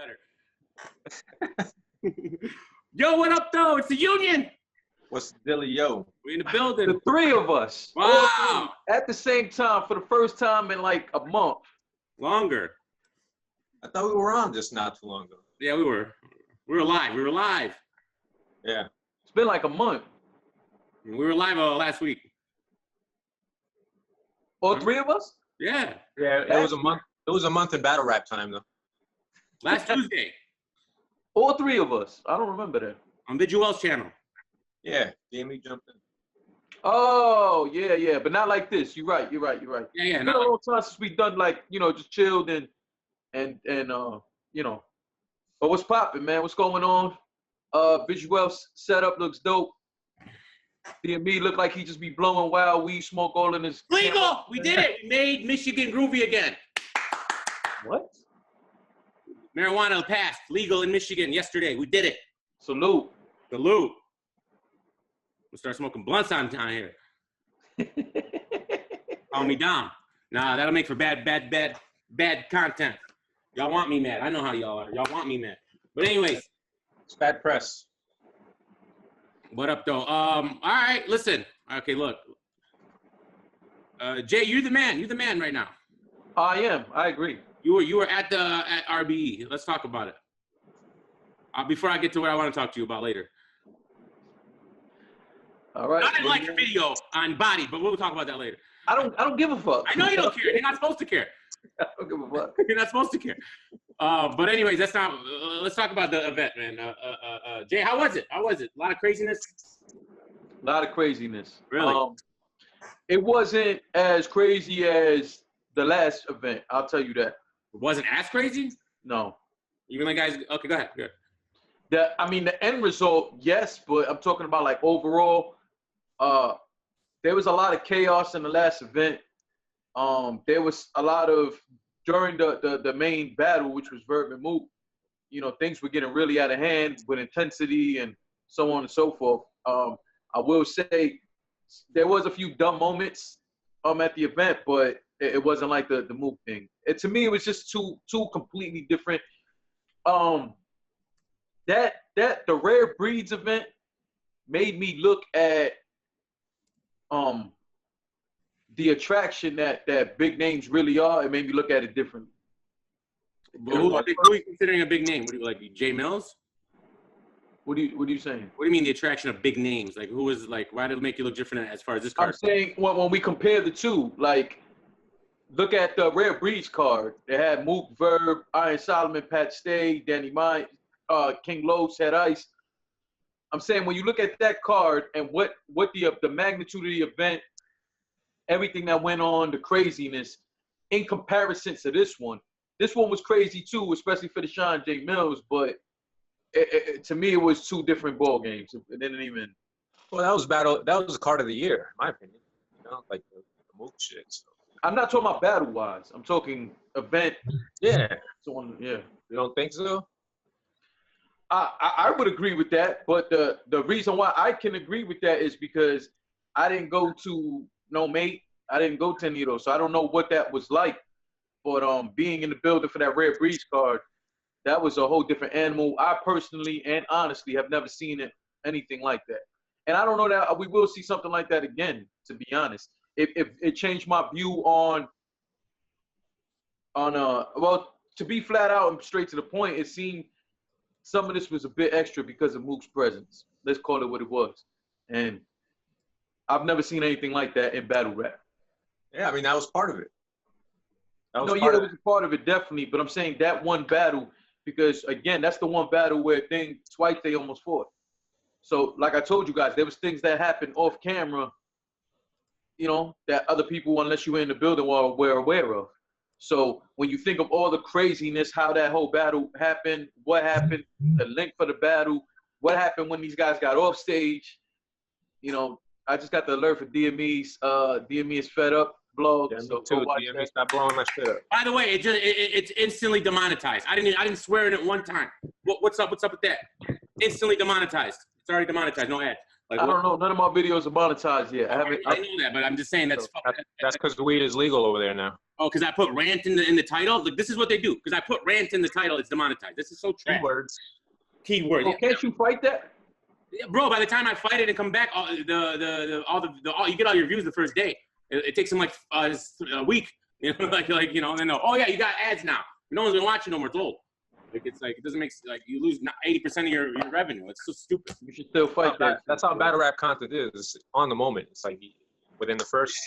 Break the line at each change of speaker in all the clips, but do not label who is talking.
better. Yo, what up, though? It's the Union.
What's the deal, yo?
We're in the building.
The three of us.
Wow.
At the same time for the first time in like a month.
Longer.
I thought we were on just not too long ago.
Yeah, we were. We were live. We were live.
Yeah.
It's been like a month.
We were live last week.
All three of us?
Yeah.
Yeah, it was a month. It was a month in battle rap time, though.
Last Tuesday.
All three of us. I don't remember that.
On Viduel's channel.
Yeah, Jamie jumped in.
Oh, yeah. But not like this. You're right.
Yeah.
It's been a long time since we done like, just chilled and But what's popping, man? What's going on? Visuel's setup looks dope. DME look like he just be blowing wild weed smoke all in his
Legal!
camera.
We did it! We made Michigan groovy again.
What?
Marijuana passed legal in Michigan yesterday. We did it.
Salute.
We'll start smoking blunts on here. Calm me down. Nah, that'll make for bad content. Y'all want me mad. I know how y'all are. Y'all want me mad. But anyways.
It's bad press.
What up, though? All right, listen. Okay, look. Jay, you're the man. You're the man right now.
I am. I agree.
You were at RBE. Let's talk about it. Before I get to what I want to talk to you about later.
All right.
I didn't like your video on Body, but we'll talk about that later.
I don't give a fuck.
I know you don't care. You're not supposed to care.
I don't give a fuck.
You're not supposed to care. But anyways, let's talk about the event, man. Jay, how was it? A lot of craziness?
A lot of craziness.
Really?
It wasn't as crazy as the last event. I'll tell you that.
It wasn't as crazy?
No.
Even like guys, okay, go ahead.
The end result, yes, but I'm talking about like overall, there was a lot of chaos in the last event. There was a lot of, during the main battle, which was Verb and Mook, things were getting really out of hand with intensity and so on and so forth. I will say there was a few dumb moments at the event, but it wasn't like the Mook thing. To me, it was just two completely different. The Rare Breeds event made me look at the attraction that big names really are. It made me look at it differently.
Who are you considering a big name? What do you like, Jay Mills?
What are you saying?
What do you mean the attraction of big names? Like who is like? Why did it make you look different as far as this card?
I'm saying when we compare the two, like look at the Rare Breeds card. They had Mook, Verb, Iron Solomon, Pat Stay, Danny Mine, King Los, Head Ice. I'm saying when you look at that card and what the magnitude of the event, everything that went on, the craziness, in comparison to this one was crazy too, especially for the Sean J. Mills, but to me, it was two different ball games. It didn't even.
Well, that was the card of the year, in my opinion. Like the Mook shit. So.
I'm not talking about battle-wise. I'm talking event.
Yeah.
Yeah.
You don't think so?
I would agree with that, but the reason why I can agree with that is because I didn't go to No Mate. I didn't go to any of those, so I don't know what that was like. But being in the building for that Rare Breeds card, that was a whole different animal. I personally and honestly have never seen anything like that. And I don't know that we will see something like that again, to be honest. If it changed my view on well, to be flat out and straight to the point, it seemed some of this was a bit extra because of Mook's presence. Let's call it what it was. And I've never seen anything like that in battle rap.
Yeah, that was part of it.
It was a part of it, definitely. But I'm saying that one battle, because, again, that's the one battle where twice they almost fought. So, like I told you guys, there was things that happened off camera, that other people, unless you were in the building, were aware of. So when you think of all the craziness, how that whole battle happened, what happened, the link for the battle, what happened when these guys got off stage, I just got the alert for DME's DME is fed up blog.
Yeah,
so
too. DME, stop blowing my shit up.
By the way, it's instantly demonetized. I didn't swear in it one time. What's up with that? Instantly demonetized. It's already demonetized. No ads. Like,
I don't know. None of my videos are monetized yet. I haven't.
I know that, but I'm just saying that's
That's because weed is legal over there now.
Oh, because I put rant in the title. Look, this is what they do. Because I put rant in the title, it's demonetized. This is so trash.
Keywords.
Keyword.
Oh, can't you fight that?
Yeah, bro, by the time I fight it and come back, you get all your views the first day. It takes them like a week. You know, like you know, and then oh yeah, you got ads now. No one's been watching no more. It's old. Like it's like it doesn't make like you lose 80% of your revenue. It's so stupid.
You should still fight that.
That's how battle rap content is. It's on the moment. It's like within the first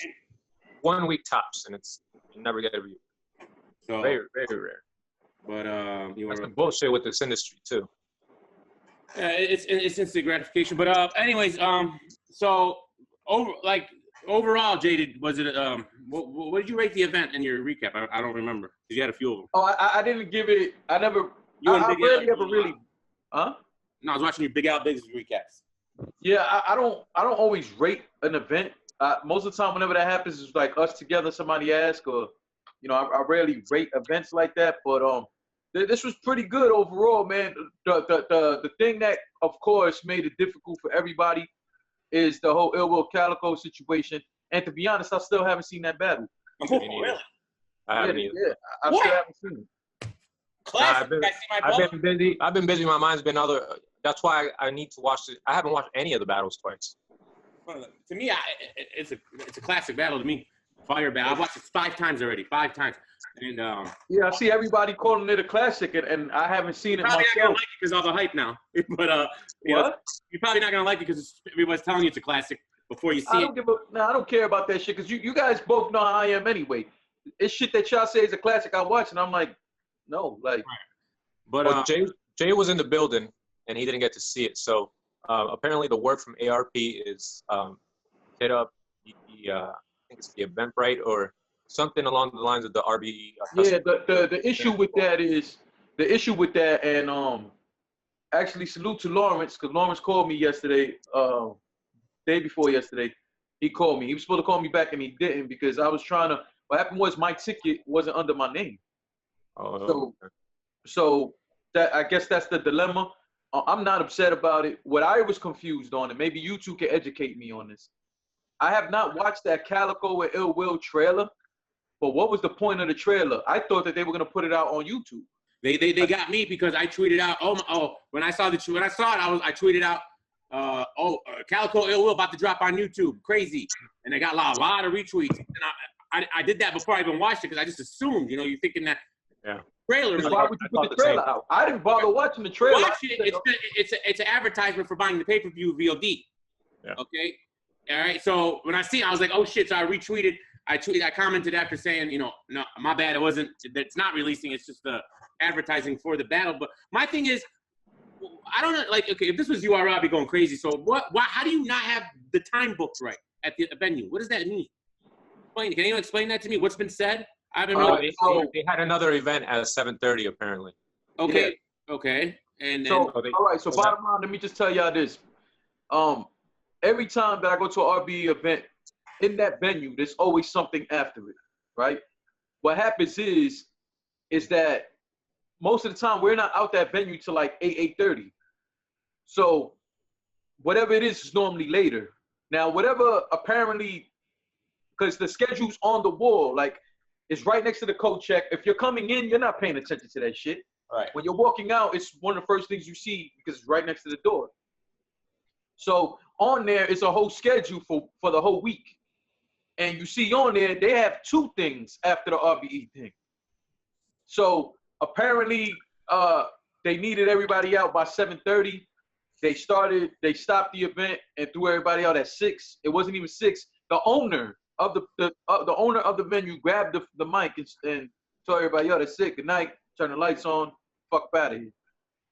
1 week tops, and you never get a view.
So
Very, very rare.
But
That's the bullshit with this industry too.
it's instant gratification. But anyways, so overall, Jaded, was it what did you rate the event in your recap? I don't remember because you had a few of them.
Oh, I didn't give it. I never.
You and
I
Big
rarely
Al,
ever really. Huh?
No, I was watching your Big Al Biggs recaps.
Yeah, I don't always rate an event. Most of the time, whenever that happens, it's like us together. Somebody ask, or you know, I rarely rate events like that. But this was pretty good overall, man. The thing that, of course, made it difficult for everybody is the whole Ill Will Calico situation. And to be honest, I still haven't seen that battle.
Oh, really?
I haven't either.
Yeah, I still haven't seen it.
Classic.
I've been busy. My mind's been other. That's why I need to watch it. I haven't watched any of the battles twice.
To me, it's a classic battle to me. Fire battle. I've watched it 5 times already. 5 times. And
yeah, I see everybody calling it a classic, and I haven't seen it
probably
myself.
not gonna like it because all the hype now. But you know, you're probably not gonna like it because everybody's telling you it's a classic before you see
I
it.
don't care about that shit because you guys both know how I am anyway. It's shit that y'all say is a classic I watch, and I'm like, no, like.
But Jay was in the building, and he didn't get to see it. So apparently the word from ARP is hit up I think it's the Eventbrite or something along the lines of the RBE.
Yeah, the issue with that is and actually salute to Lawrence because Lawrence called me yesterday, day before yesterday. He called me. He was supposed to call me back and he didn't because I was trying to. What happened was my ticket wasn't under my name. So that I guess that's the dilemma. I'm not upset about it. What I was confused on, and maybe you two can educate me on this. I have not watched that Calico and Ill Will trailer, but what was the point of the trailer? I thought that they were gonna put it out on YouTube.
They got me because I tweeted out. When I saw it, I tweeted out. Calico Ill Will about to drop on YouTube. Crazy, and I got a lot of retweets. And I did that before I even watched it because I just assumed, you know, you're thinking that.
Yeah.
Trailer.
Why would you put the trailer out? I didn't bother watching the trailer.
Watch it. It's an advertisement for buying the pay-per-view VOD.
Yeah.
Okay. All right. So when I see it, I was like, oh shit. So I retweeted. I commented after saying, you know, no, my bad. It's not releasing. It's just the advertising for the battle. But my thing is, I don't know. Like, okay, if this was URL, I'd be going crazy. So how do you not have the time booked right at the venue? What does that mean? Can anyone explain that to me? What's been said? I haven't really.
They had another event at 7:30 apparently.
Okay. Yeah. Okay. And then,
all right. So bottom line, let me just tell y'all this. Every time that I go to an RBE event in that venue, there's always something after it, right? What happens is that most of the time we're not out that venue till like 8:30. So whatever it is normally later. Now, whatever apparently, because the schedule's on the wall, like it's right next to the code check. If you're coming in, you're not paying attention to that shit.
Right.
When you're walking out, it's one of the first things you see because it's right next to the door. So on there is a whole schedule for the whole week. And you see on there, they have 2 things after the RBE thing. So apparently they needed everybody out by 7:30. They stopped the event and threw everybody out at 6. It wasn't even 6. The owner of the owner of the venue grabbed the mic and told everybody, yo, that's it. Good night. Turn the lights on. Fuck out of here.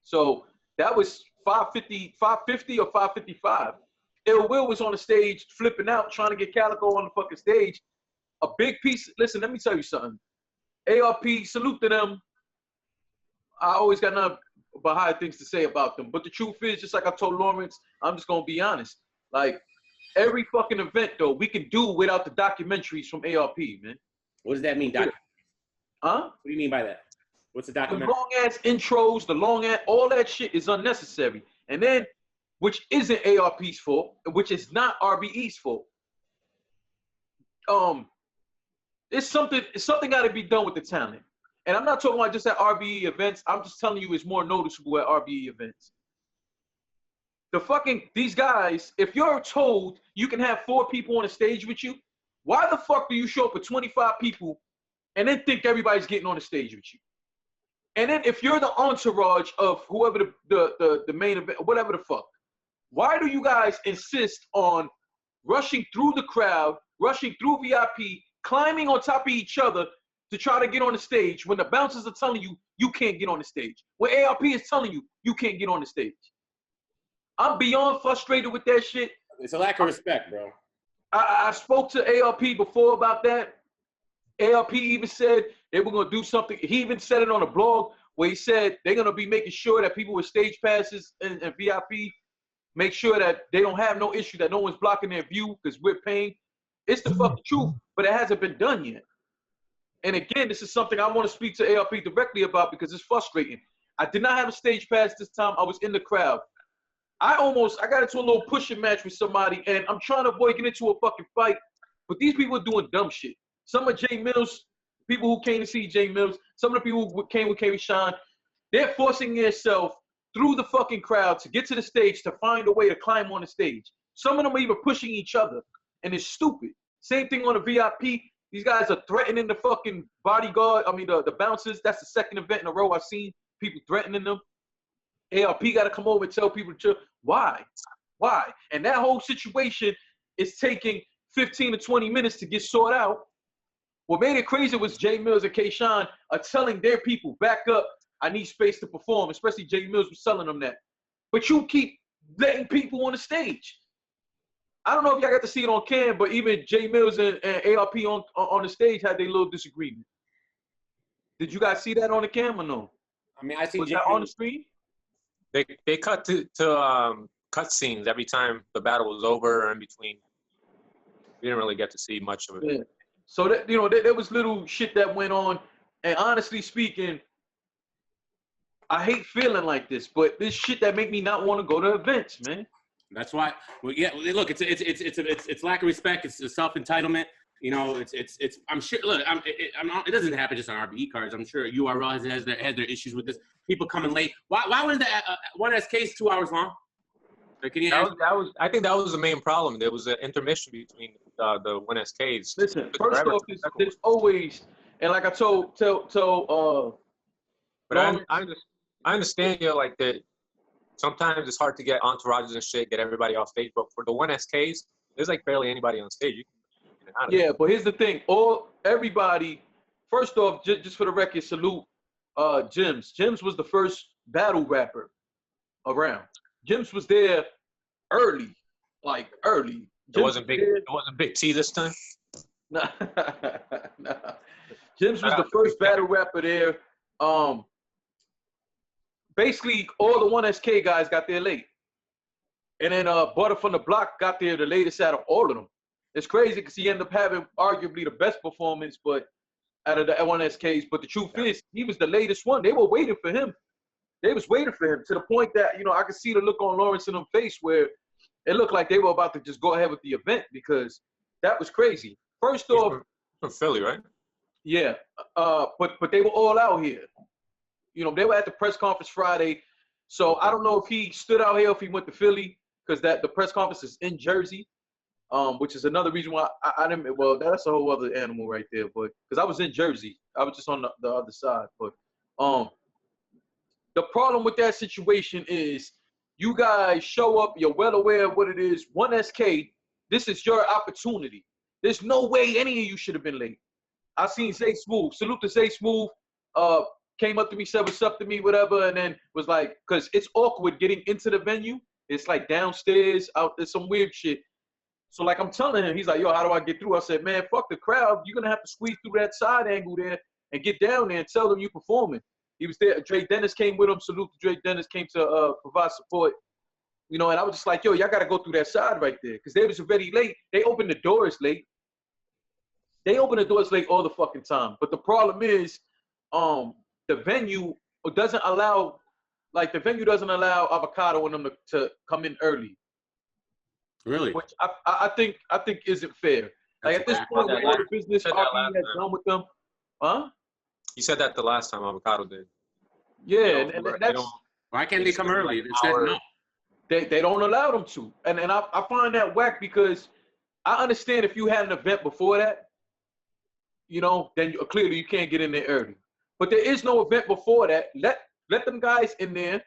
So that was 5:50 or 5:55. Ill Will was on the stage flipping out, trying to get Calico on the fucking stage. A big piece. Listen, let me tell you something. ARP, salute to them. I always got nothing but high things to say about them. But the truth is, just like I told Lawrence, I'm just gonna be honest. Like every fucking event though, we can do without the documentaries from ARP, man.
What does that mean,
Huh?
What do you mean by that? What's the
The
documentary?
long ass intros, all that shit is unnecessary. And then which isn't ARP's fault, which is not RBE's fault. It's something got to be done with the talent. And I'm not talking about just at RBE events. I'm just telling you it's more noticeable at RBE events. These guys, if you're told you can have 4 people on the stage with you, why the fuck do you show up with 25 people and then think everybody's getting on the stage with you? And then if you're the entourage of whoever the main event, whatever the fuck, why do you guys insist on rushing through the crowd, rushing through VIP, climbing on top of each other to try to get on the stage when the bouncers are telling you you can't get on the stage? When ARP is telling you you can't get on the stage. I'm beyond frustrated with that shit.
It's a lack of respect, bro.
I spoke to ARP before about that. ARP even said they were going to do something. He even said it on a blog where he said they're going to be making sure that people with stage passes and VIP make sure that they don't have no issue, that no one's blocking their view because we're paying. It's the fucking truth, but it hasn't been done yet. And again, this is something I want to speak to ARP directly about because it's frustrating. I did not have a stage pass this time. I was in the crowd. I got into a little pushing match with somebody, and I'm trying to avoid getting into a fucking fight, but these people are doing dumb shit. Some of Jay Mills, people who came to see Jay Mills, some of the people who came with K-Sean, they're forcing themselves through the fucking crowd to get to the stage to find a way to climb on the stage. Some of them are even pushing each other, and it's stupid. Same thing on the VIP. These guys are threatening the fucking bodyguard, the bouncers. That's the second event in a row I've seen people threatening them. ARP got to come over and tell people to chill. Why? And that whole situation is taking 15 to 20 minutes to get sorted out. What made it crazy was Jay Mills and K-Sean are telling their people, back up, I need space to perform, especially Jay Mills was telling them that. But you keep letting people on the stage. I don't know if y'all got to see it on cam, but even Jay Mills and ARP on the stage had their little disagreement. Did you guys see that on the cam or no?
I mean, I see
was that on the screen?
They cut to cut scenes every time the battle was over or in between. We didn't really get to see much of it.
Yeah. So that there was little shit that went on, and honestly speaking, I hate feeling like this, but this shit that make me not want to go to events, man.
That's why. Well, yeah. Look, it's lack of respect. It's self entitlement. You know, it's. I'm sure. Look, it doesn't happen just on RBE cards. I'm sure URL has their issues with this. People coming late. Why was the one case 2 hours long? Like, can you
I think that was the main problem. There was an intermission between the one SKs.
Listen, first off, there's always, and like I told.
But I understand like that. Sometimes it's hard to get entourages and shit, get everybody off stage. But for the one SKs, there's like barely anybody on stage.
Yeah, but here's the thing. Everybody, first off, just for the record, salute Jims. Jims was the first battle rapper around. Jims was there early, like early.
It wasn't Big T this time?
Nah. Jims was the first battle rapper there. Basically, all the 1SK guys got there late. And then Butter from the Block got there the latest out of all of them. It's crazy because he ended up having arguably the best performance out of the 1SKs. But the truth is, he was the latest one. They were waiting for him. They was waiting for him to the point that, I could see the look on Lawrence and them face where it looked like they were about to just go ahead with the event because that was crazy. First off,
from Philly, right?
Yeah, but they were all out here. They were at the press conference Friday, so I don't know if he stood out here, if he went to Philly, because the press conference is in Jersey, which is another reason why I didn't. Well, that's a whole other animal right there, but because I was in Jersey, I was just on the other side. But the problem with that situation is you guys show up, you're well aware of what it is. 1SK, this is your opportunity. There's no way any of you should have been late. I seen Zay Smooth. Salute to Zay Smooth. Came up to me, said what's up to me, whatever, and then was like, because it's awkward getting into the venue. It's like downstairs, out there's some weird shit. So like I'm telling him, he's like, yo, how do I get through? I said, man, fuck the crowd. You're gonna have to squeeze through that side angle there and get down there and tell them you performing. He was there. Dre Dennis came with him. Salute to Dre Dennis, came to provide support. And I was just like, yo, y'all gotta go through that side right there. Because they was already late. They opened the doors late. They open the doors late all the fucking time. But the problem is, the venue doesn't allow like the venue doesn't allow Avocado and them to come in early,
Really?
which I think isn't fair. Like at this point, with all the business RP has done with them, huh?
You said that the last time Avocado did.
Yeah, and that's
why can't they come early? It says no.
They don't allow them to, and I find that whack because I understand if you had an event before that, you know, then clearly you can't get in there early. But there is no event before that. Let them guys in there.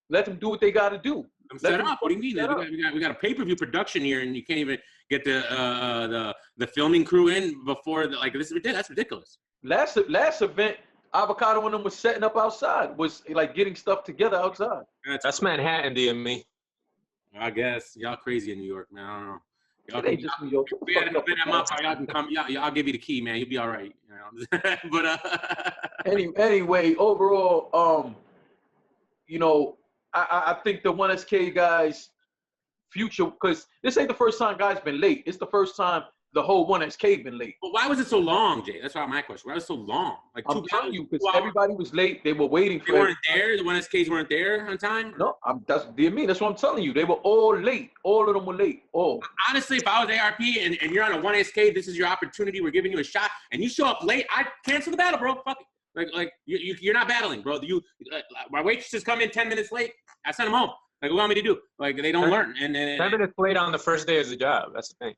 Let them do what they got to do.
Set up. What do you mean? We got a pay-per-view production here, and you can't even get the filming crew in before that's ridiculous.
Last event, Avocado and them was setting up outside, was like getting stuff together outside.
That's Manhattan, DME.
I guess y'all crazy in New York, man. I don't know.
It ain't just New York.
Y'all can come. I'll give you the key, man. You'll be all right. You know? But
anyway, overall, you know, I think the 1SK guys' future, because this ain't the first time guys been late. It's the first time the whole 1SK been late.
But why was it so long, Jay? That's my question. Why was it so long? Like
I'm telling you, because everybody was late. They were waiting for.
They weren't there. The 1SKs weren't there on time.
No, that's what I'm telling you. They were all late. All of them were late. All.
Honestly, if I was ARP and you're on a 1SK, this is your opportunity. We're giving you a shot, and you show up late, I'd cancel the battle, bro. Fuck it. Like you're not battling, bro. My waitresses come in 10 minutes late. I send them home. Like, what do you want me to do? Like, they don't learn. And 10
minutes late on the first day is the job. That's the thing.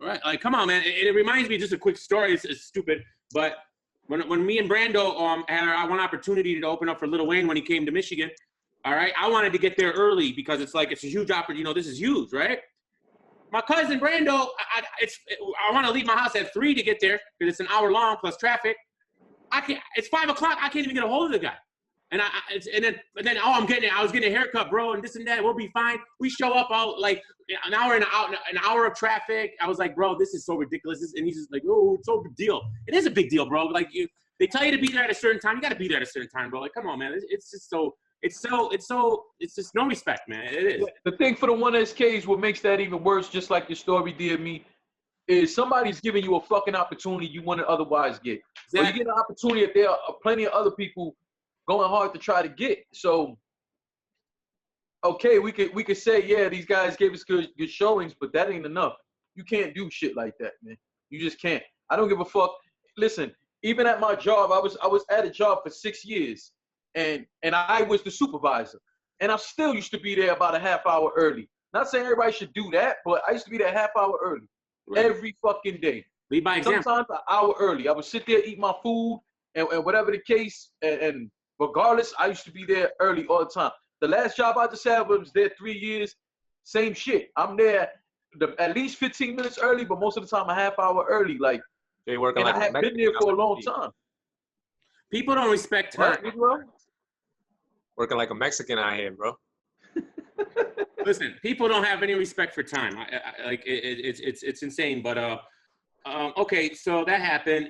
Right. Like, come on, man. It reminds me, just a quick story. It's stupid. But when me and Brando had our one opportunity to open up for Lil Wayne when he came to Michigan, all right, I wanted to get there early because it's a huge opportunity. You know, this is huge, right? My cousin Brando, I want to leave my house at 3 to get there because it's an hour long plus traffic. It's 5 o'clock. I can't even get a hold of the guy. And then I was getting a haircut, bro, and this and that. We'll be fine. We show up out like an hour of traffic. I was like, bro, this is so ridiculous. And he's just like, oh, it's so big deal. It is a big deal, bro. Like they tell you to be there at a certain time. You got to be there at a certain time, bro. Like, come on, man. It's just no respect, man. It is.
The thing for the 1SKs, what makes that even worse, just like your story did me, is somebody's giving you a fucking opportunity you wouldn't otherwise get. Exactly. Or you get an opportunity that there are plenty of other people going hard to try to get. So, okay, we could say, yeah, these guys gave us good showings, but that ain't enough. You can't do shit like that, man. You just can't. I don't give a fuck. Listen, even at my job, I was at a job for 6 years, and I was the supervisor, and I still used to be there about a half hour early. Not saying everybody should do that, but I used to be there a half hour early every fucking day.
Lead by example.
Sometimes an hour early. I would sit there, eat my food, and whatever the case, and regardless, I used to be there early all the time. The last job I just had was there 3 years. Same shit. I'm there at least 15 minutes early, but most of the time a half hour early. Like,
I
had been there for a long time.
People don't respect time.
Right,
working like a Mexican out here, bro.
Listen, people don't have any respect for time. It's insane. But okay, so that happened.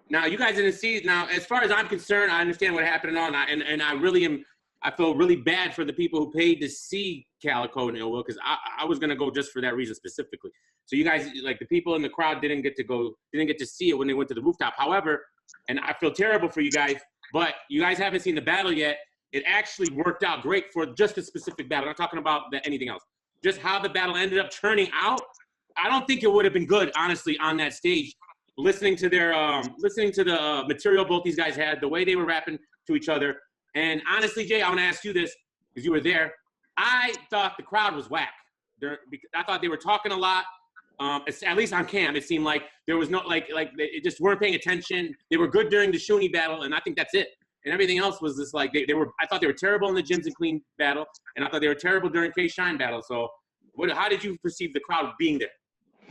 Now, you guys didn't see it. Now, as far as I'm concerned, I understand what happened and all, and I feel really bad for the people who paid to see Calicoe and Ill Will, because I was gonna go just for that reason specifically. So you guys, like the people in the crowd, didn't get to see it when they went to the rooftop. However, and I feel terrible for you guys, but you guys haven't seen the battle yet. It actually worked out great for just a specific battle. I'm not talking about anything else. Just how the battle ended up turning out. I don't think it would have been good, honestly, on that stage. Listening to the material both these guys had, the way they were rapping to each other. And honestly, Jay, I want to ask you this because you were there. I thought the crowd was whack. I thought they were talking a lot. At least on cam, it seemed like there was no like they just weren't paying attention. They were good during the Shuni battle, and I think that's it. And everything else was just like they were. I thought they were terrible in the Gyms and Clean battle, and I thought they were terrible during K-Shine battle. So, how did you perceive the crowd being there?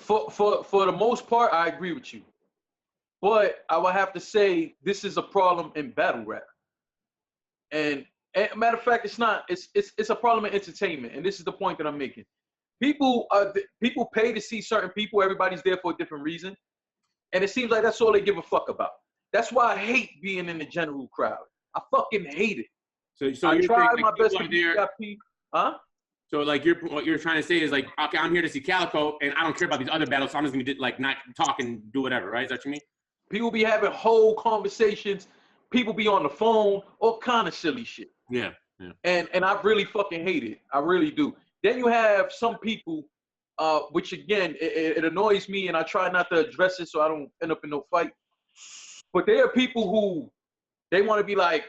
For the most part, I agree with you. But I would have to say this is a problem in battle rap. And matter of fact, it's not. It's a problem in entertainment, and this is the point that I'm making. People pay to see certain people. Everybody's there for a different reason, and it seems like that's all they give a fuck about. That's why I hate being in the general crowd. I fucking hate it.
So
I
you're
tried
saying,
my
like,
best to be
there,
VIP. Huh?
So like what you're trying to say is like, okay, I'm here to see Calicoe, and I don't care about these other battles, so I'm just gonna like not talk and do whatever, right? Is that what you mean?
People be having whole conversations. people be on the phone, all kind of silly shit.
Yeah.
And I really fucking hate it. I really do. Then you have some people, which again, it annoys me, and I try not to address it so I don't end up in no fight. But there are people who they want to be like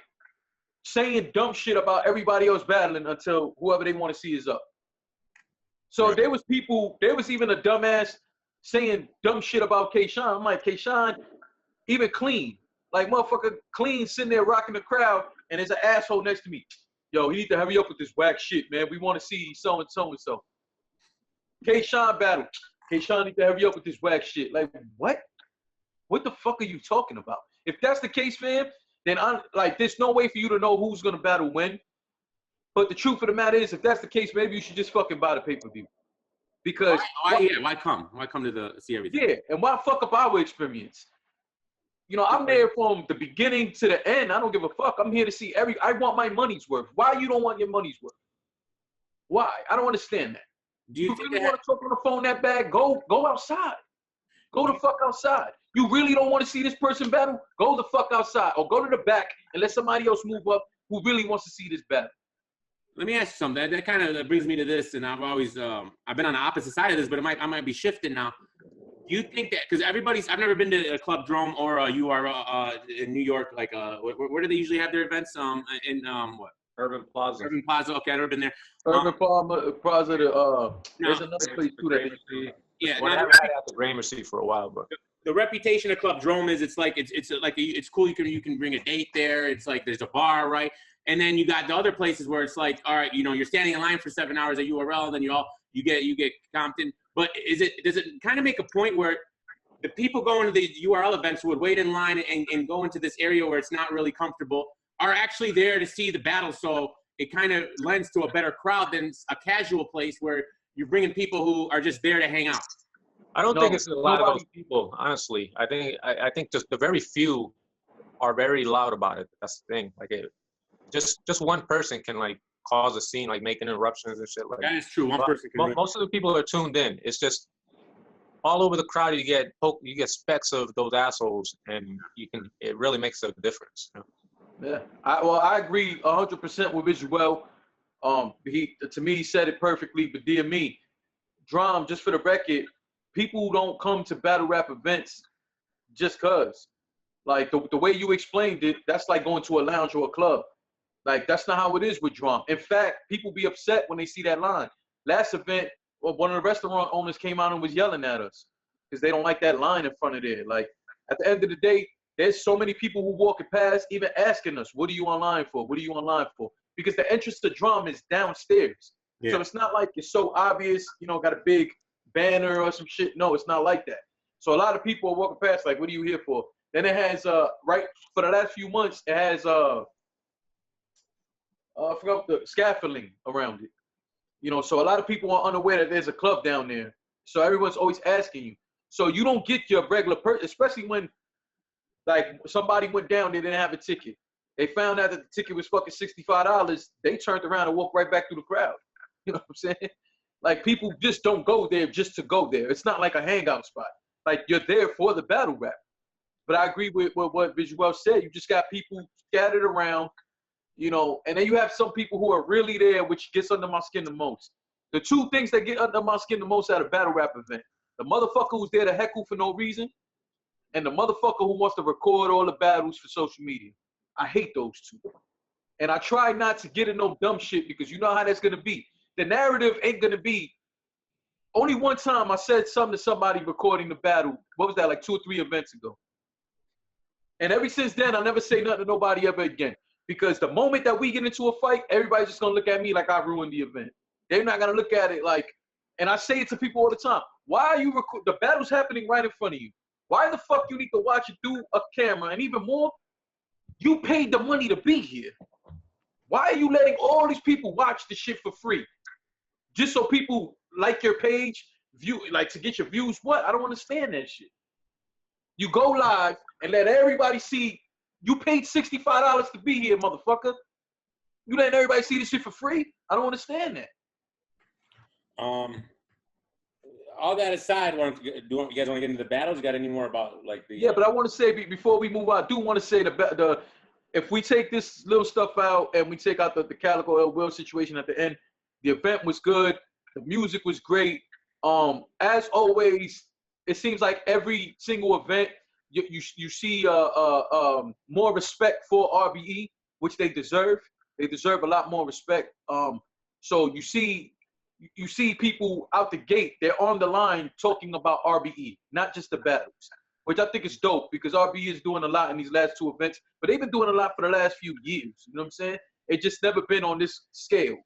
saying dumb shit about everybody else battling until whoever they want to see is up. So
Right.
there was even a dumbass saying dumb shit about K-Shine. I'm like, K-Shine, even clean. Like, motherfucker, clean sitting there rocking the crowd, and there's an asshole next to me. Yo, he need to hurry up with this whack shit, man. We want to see so-and-so and so. K-Shine battle. K-Shine need to hurry up with this whack shit. Like, what? What the fuck are you talking about? If that's the case, fam, then there's no way for you to know who's gonna battle when. But the truth of the matter is, if that's the case, maybe you should just fucking buy the pay-per-view. Because
Why come? Why come to see everything?
yeah, and why fuck up our experience? You know, I'm there from the beginning to the end. I don't give a fuck. I'm here to see I want my money's worth. Why you don't want your money's worth? Why? I don't understand that.
Do you
You
think
really
that?
want to talk on the phone that bad? Go outside. Go the fuck outside. You really don't want to see this person battle? Go the fuck outside. Or go to the back and let somebody else move up who really wants to see this battle.
Let me ask you something. That kind of brings me to this, and I've always I've been on the opposite side of this, but I might be shifting now. Do you think that because I've never been to a Club Drome or a URL in New York, like where do they usually have their events? In what?
Urban Plaza.
Urban Plaza. Okay, I've never been there.
Urban Plaza, there's another place too that
Yeah,
Well,
now
they haven't had it at the Gramercy for a while, but
the reputation of Club Drome is it's cool. You can bring a date there. It's like there's a bar, right? And then you got the other places where it's like, all right, you're standing in line for 7 hours at URL, and then you get Compton. But does it kind of make a point where the people going to the URL events who would wait in line and go into this area where it's not really comfortable are actually there to see the battle? So it kind of lends to a better crowd than a casual place where you're bringing people who are just there to hang out.
I don't think it's a lot of those people, honestly. I think just the very few are very loud about it. That's the thing. Like just one person can like cause a scene, like making interruptions and shit. Like
that is true. One person can.
Most of the people are tuned in. It's just all over the crowd. You get specks of those assholes, and it really makes a difference.
Yeah, I agree 100% with Visual. To me, he said it perfectly. But dear me, Drome, just for the record, people don't come to battle rap events just cause. Like the way you explained it, that's like going to a lounge or a club. Like that's not how it is with Drome. In fact, people be upset when they see that line. Last event, one of the restaurant owners came out and was yelling at us because they don't like that line in front of there. Like at the end of the day, there's so many people who walking past, even asking us, "What are you online for? What are you online for?" Because the entrance to Drome is downstairs, so it's not like it's so obvious. Got a big banner or some shit. No, it's not like that. So a lot of people are walking past, like, "What are you here for?" Then it has right for the last few months, it has I forgot the scaffolding around it. So a lot of people are unaware that there's a club down there. So everyone's always asking you. So you don't get your regular person, especially when like somebody went down, they didn't have a ticket. They found out that the ticket was fucking $65. They turned around and walked right back through the crowd. You know what I'm saying? Like people just don't go there just to go there. It's not like a hangout spot. Like you're there for the battle rap. But I agree with what Visual said. You just got people scattered around. And then you have some people who are really there, which gets under my skin the most. The two things that get under my skin the most at a battle rap event: the motherfucker who's there to heckle for no reason, and the motherfucker who wants to record all the battles for social media. I hate those two. And I try not to get in no dumb shit because you know how that's gonna be. The narrative ain't gonna be. Only one time I said something to somebody recording the battle. What was that, like 2 or 3 events ago? And ever since then, I never say nothing to nobody ever again. Because the moment that we get into a fight, everybody's just gonna look at me like I ruined the event. They're not gonna look at it like, and I say it to people all the time. Why are you the battle's happening right in front of you? Why the fuck you need to watch it through a camera? And even more, you paid the money to be here. Why are you letting all these people watch the shit for free? Just so people like your page, view, like to get your views? What? I don't understand that shit. You go live and let everybody see. You paid $65 to be here, motherfucker. You letting everybody see this shit for free? I don't understand that.
All that aside, you guys want to get into the battles? You got any more about like the?
Yeah, but I want to say before we move on, I do want to say if we take this little stuff out and we take out the Calico L Will situation at the end, the event was good. The music was great. As always, it seems like every single event you see more respect for RBE, which they deserve. They deserve a lot more respect. So you see people out the gate, they're on the line talking about RBE, not just the battles, which I think is dope because RBE is doing a lot in these last two events, but they've been doing a lot for the last few years. You know what I'm saying? It just never been on this scale.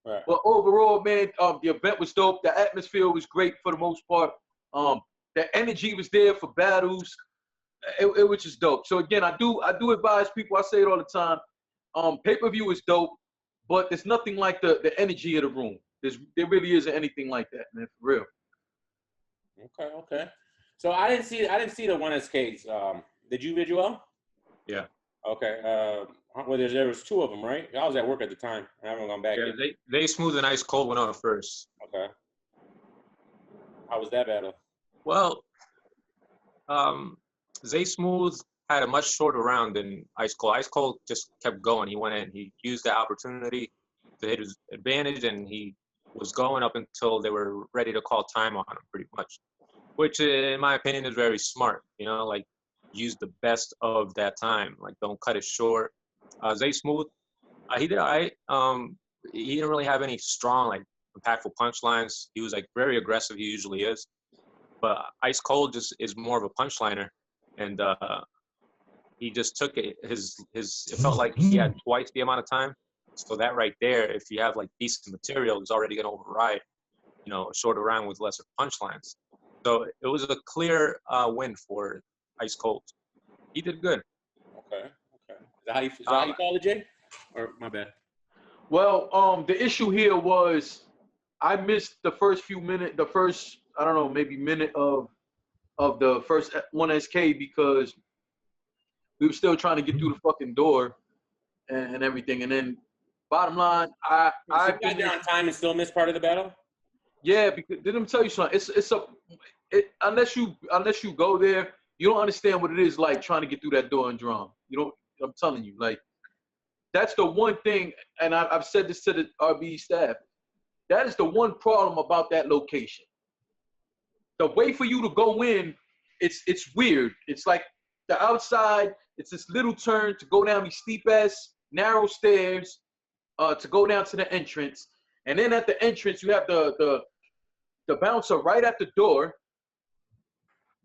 Right.
But overall, man, the event was dope. The atmosphere was great for the most part. The energy was there for battles. It was just dope. So again, I do advise people. I say it all the time. Pay-per-view is dope, but there's nothing like the energy of the room. There really isn't anything like that, man, for real.
Okay. So I didn't see the 1SKs. Did you, Visual?
Yeah.
Okay. Well, there was two of them, right? I was at work at the time. I haven't gone back
Yeah,
yet.
they Smooth and Ice Cold went on first.
Okay. How was that battle?
Well, Zay Smooth had a much shorter round than Ice Cold. Ice Cold just kept going. He went in. He used the opportunity to hit his advantage, and he was going up until they were ready to call time on him, pretty much. Which, in my opinion, is very smart. You know, like, use the best of that time. Like, don't cut it short. Zay Smooth, he did all right. He didn't really have any strong, like, impactful punchlines. He was, like, very aggressive. He usually is. But Ice Cold just is more of a punchliner. And he just took it. It felt like he had twice the amount of time. So that right there, if you have, like, decent material, is already going to override, you know, a shorter round with lesser punchlines. So it was a clear win for Ice Cold. He did good.
Okay. Is that how you call it, Jay? Or my bad?
Well, the issue here was I missed the first I don't know, maybe minute of the first 1SK because we were still trying to get through the fucking door and everything. And then bottom line, I
got there on time and still missed part of the battle?
Yeah, because didn't tell you something. Unless you go there, you don't understand what it is like trying to get through that door and drum. You don't. I'm telling you, like, that's the one thing, and I've said this to the RBE staff. That is the one problem about that location. The way for you to go in, it's weird. It's like the outside. It's this little turn to go down these steep ass narrow stairs to go down to the entrance, and then at the entrance you have the bouncer right at the door.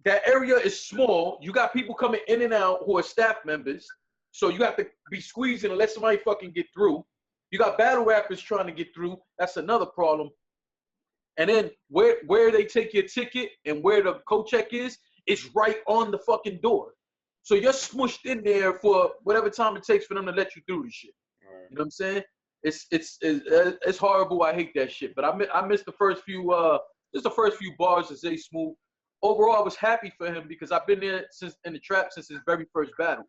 That area is small. You got people coming in and out who are staff members. So you have to be squeezing and let somebody fucking get through. You got battle rappers trying to get through. That's another problem. And then where they take your ticket and where the co-check is right on the fucking door. So you're smushed in there for whatever time it takes for them to let you through this shit. Right. You know what I'm saying? It's horrible. I hate that shit. But I missed the first few bars of Zay Smooth. Overall, I was happy for him because I've been there in the trap since his very first battle.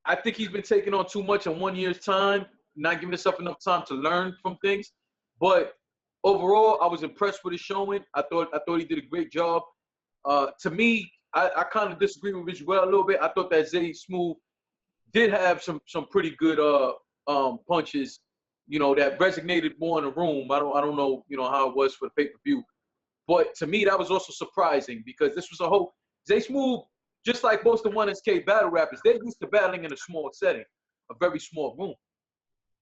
I think he's been taking on too much in 1 year's time, not giving himself enough time to learn from things. But overall, I was impressed with his showing. I thought he did a great job. To me, I kind of disagree with Visual a little bit. I thought that Zay Smooth did have some pretty good punches, you know, that resonated more in the room. I don't know, you know, how it was for the pay-per-view. But to me, that was also surprising because this was a whole Zay Smooth, just like most of the 1SK battle rappers, they're used to battling in a small setting, a very small room.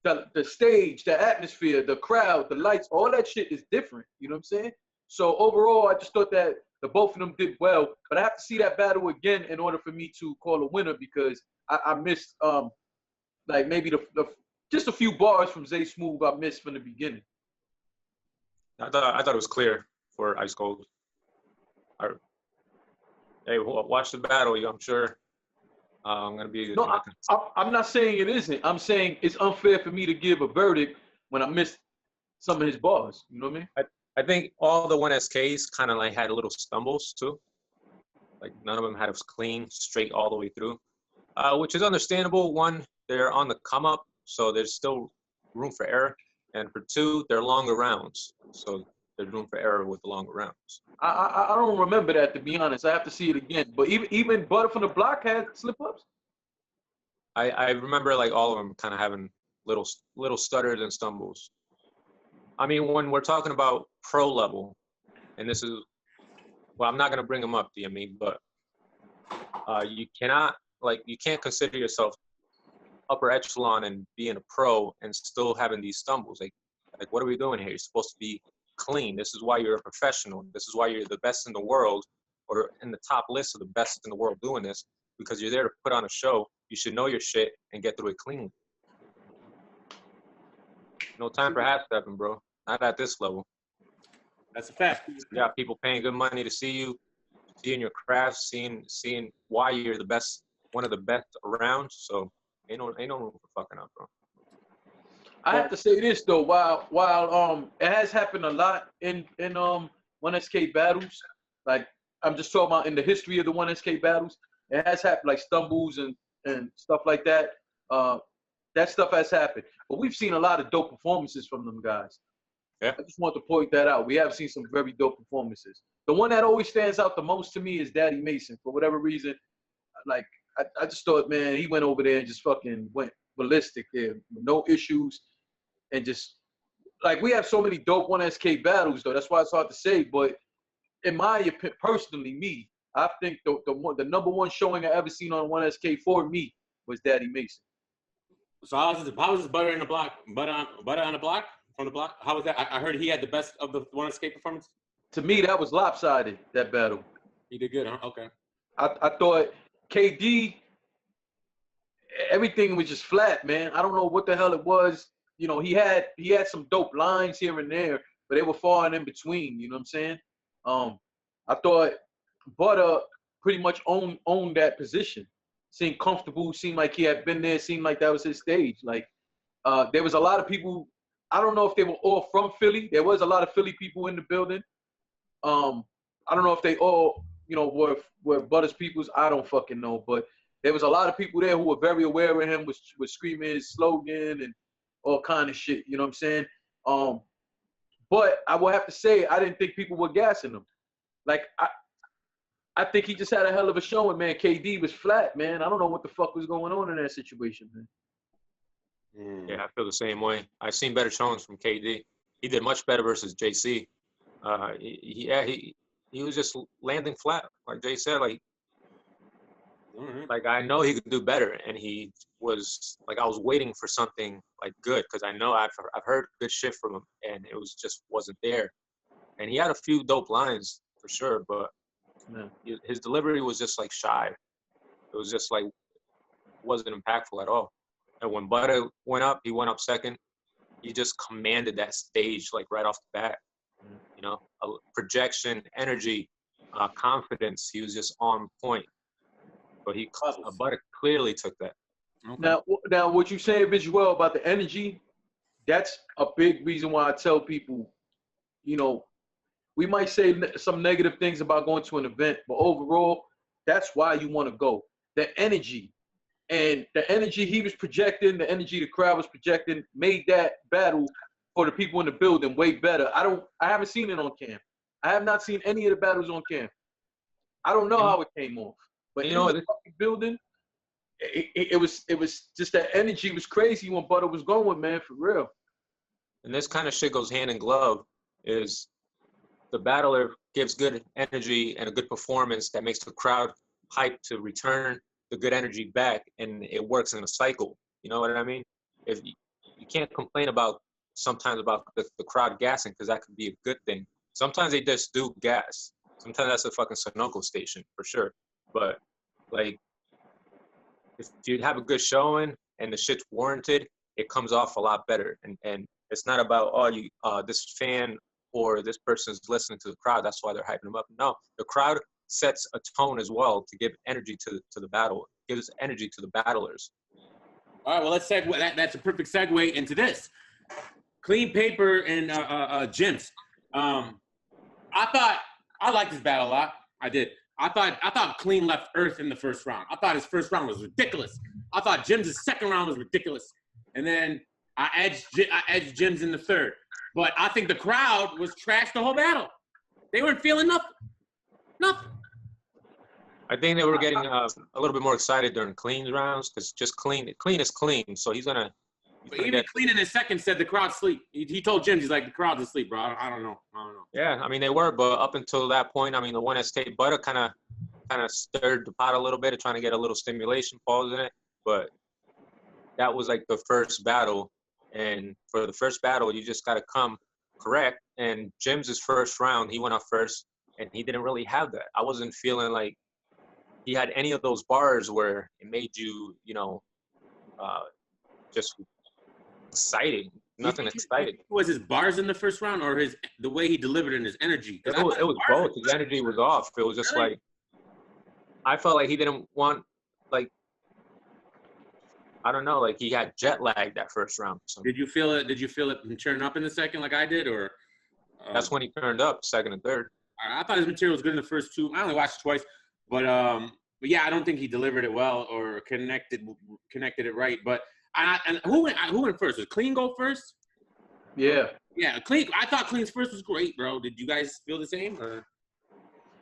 The stage, the atmosphere, the crowd, the lights, all that shit is different. You know what I'm saying? So overall, I just thought that the both of them did well. But I have to see that battle again in order for me to call a winner because I missed like maybe just a few bars from Zay Smooth I missed from the beginning.
I thought it was clear for Ice Cold. Hey, watch the battle. I'm sure I'm gonna be.
No, I'm not saying it isn't. I'm saying it's unfair for me to give a verdict when I missed some of his bars. You know what I mean?
I think all the 1SKs kind of like had little stumbles too. Like none of them had it clean, straight all the way through, which is understandable. One, they're on the come up, so there's still room for error, and for two, they're longer rounds, so there's room for error with the longer rounds.
I don't remember that, to be honest. I have to see it again. But even Butter from the Block had slip ups.
I remember like all of them kind of having little stutters and stumbles. I mean, when we're talking about pro level, and this is, well, I'm not gonna bring them up, DME, but you can't consider yourself upper echelon and being a pro and still having these stumbles. Like what are we doing here? You're supposed to be clean. This is why you're a professional. This is why you're the best in the world, or in the top list of the best in the world doing this, because you're there to put on a show. You should know your shit and get through it cleanly. No time for half stepping, bro. Not at this level.
That's a fact.
Yeah, people paying good money to see you, seeing your craft, seeing why you're the best, one of the best around. So ain't no room for fucking up, bro.
I have to say this though, while it has happened a lot in 1SK battles, like I'm just talking about in the history of the 1SK battles, it has happened like stumbles and stuff like that. That stuff has happened, but we've seen a lot of dope performances from them guys.
Yeah.
I just want to point that out. We have seen some very dope performances. The one that always stands out the most to me is Daddy Mason. For whatever reason, like I just thought, man, he went over there and just fucking went ballistic there, no issues, and just like we have so many dope 1SK battles though. That's why it's hard to say, but in my opinion, personally, me, I think the number one showing I ever seen on 1SK for me was Daddy Mason.
So how was this butter in the block? Butter on the block from the block? How was that? I heard he had the best of the 1SK performance.
To me, that was lopsided. That battle.
He did good, huh? Okay.
I thought KD, everything was just flat, man. I don't know what the hell it was. You know, he had some dope lines here and there, but they were far and in between. You know what I'm saying? I thought Butter pretty much owned that position. Seemed comfortable, seemed like he had been there, seemed like that was his stage. Like there was a lot of people, I don't know if they were all from Philly. There was a lot of Philly people in the building. I don't know if they all, you know, were Butter's peoples. I don't fucking know. But there was a lot of people there who were very aware of him, was screaming his slogan and all kind of shit. You know what I'm saying? But I will have to say, I didn't think people were gassing him. Like, I think he just had a hell of a showing, man. KD was flat, man. I don't know what the fuck was going on in that situation, man.
Yeah, I feel the same way. I've seen better showings from KD. He did much better versus JC. He was just landing flat, like Jay said. Like I know he could do better, and he was like I was waiting for something like good because I know I've heard good shit from him, and it was just wasn't there. And he had a few dope lines for sure, but his delivery was just like shy. It was just like wasn't impactful at all. And when Butter went up, he went up second. He just commanded that stage like right off the bat. You know, projection, energy, confidence. He was just on point. But Butter clearly took that.
Okay. Now, what you saying, Visual, about the energy, that's a big reason why I tell people, you know, we might say some negative things about going to an event, but overall, that's why you want to go. The energy. And the energy he was projecting, the energy the crowd was projecting, made that battle for the people in the building way better. I haven't seen it on cam. I have not seen any of the battles on cam. I don't know how it came off. But you know, in the fucking building, it was just that energy was crazy when Butter was going, man, for real.
And this kind of shit goes hand in glove. Is the battler gives good energy and a good performance that makes the crowd hyped to return the good energy back, and it works in a cycle. You know what I mean? If you can't complain about sometimes about the crowd gassing, because that could be a good thing. Sometimes they just do gas. Sometimes that's a fucking Sunoco station for sure. But like, if you have a good showing and the shit's warranted, it comes off a lot better. And it's not about this fan or this person's listening to the crowd, that's why they're hyping them up. No, the crowd sets a tone as well to give energy to the battle. It gives energy to the battlers.
All right, well, let's segue. That's a perfect segue into this. Clean Paper and Gyms. I liked this battle a lot. I did. I thought Clean left Earth in the first round. I thought his first round was ridiculous. I thought Gyms' second round was ridiculous. And then I edged Gyms in the third. But I think the crowd was trashed the whole battle. They weren't feeling nothing. Nothing.
I think they were getting a little bit more excited during Clean's rounds because just clean is clean. So he's gonna.
But even Clean in his second said the crowd's asleep. He told Jim, he's like, the crowd's asleep, bro. I don't know.
Yeah, I mean they were, but up until that point, I mean the one at State Butter kind of stirred the pot a little bit, trying to get a little stimulation pause in it. But that was like the first battle, and for the first battle, you just gotta come correct. And Jim's first round, he went up first, and he didn't really have that. I wasn't feeling like he had any of those bars where it made you, just exciting. Nothing exciting.
Was his bars in the first round or the way he delivered in his energy?
It was both. His energy was off. It was just like, I felt like he didn't want, like, I don't know, like he had jet lag that first round. So
Did you feel it turn up in the second like I did, or?
That's when he turned up, second and third.
I thought his material was good in the first two. I only watched it twice, but yeah, I don't think he delivered it well or connected it right. But and who went first? Did Clean go first?
Yeah.
Yeah, Clean. I thought Clean's first was great, bro. Did you guys feel the same? Or?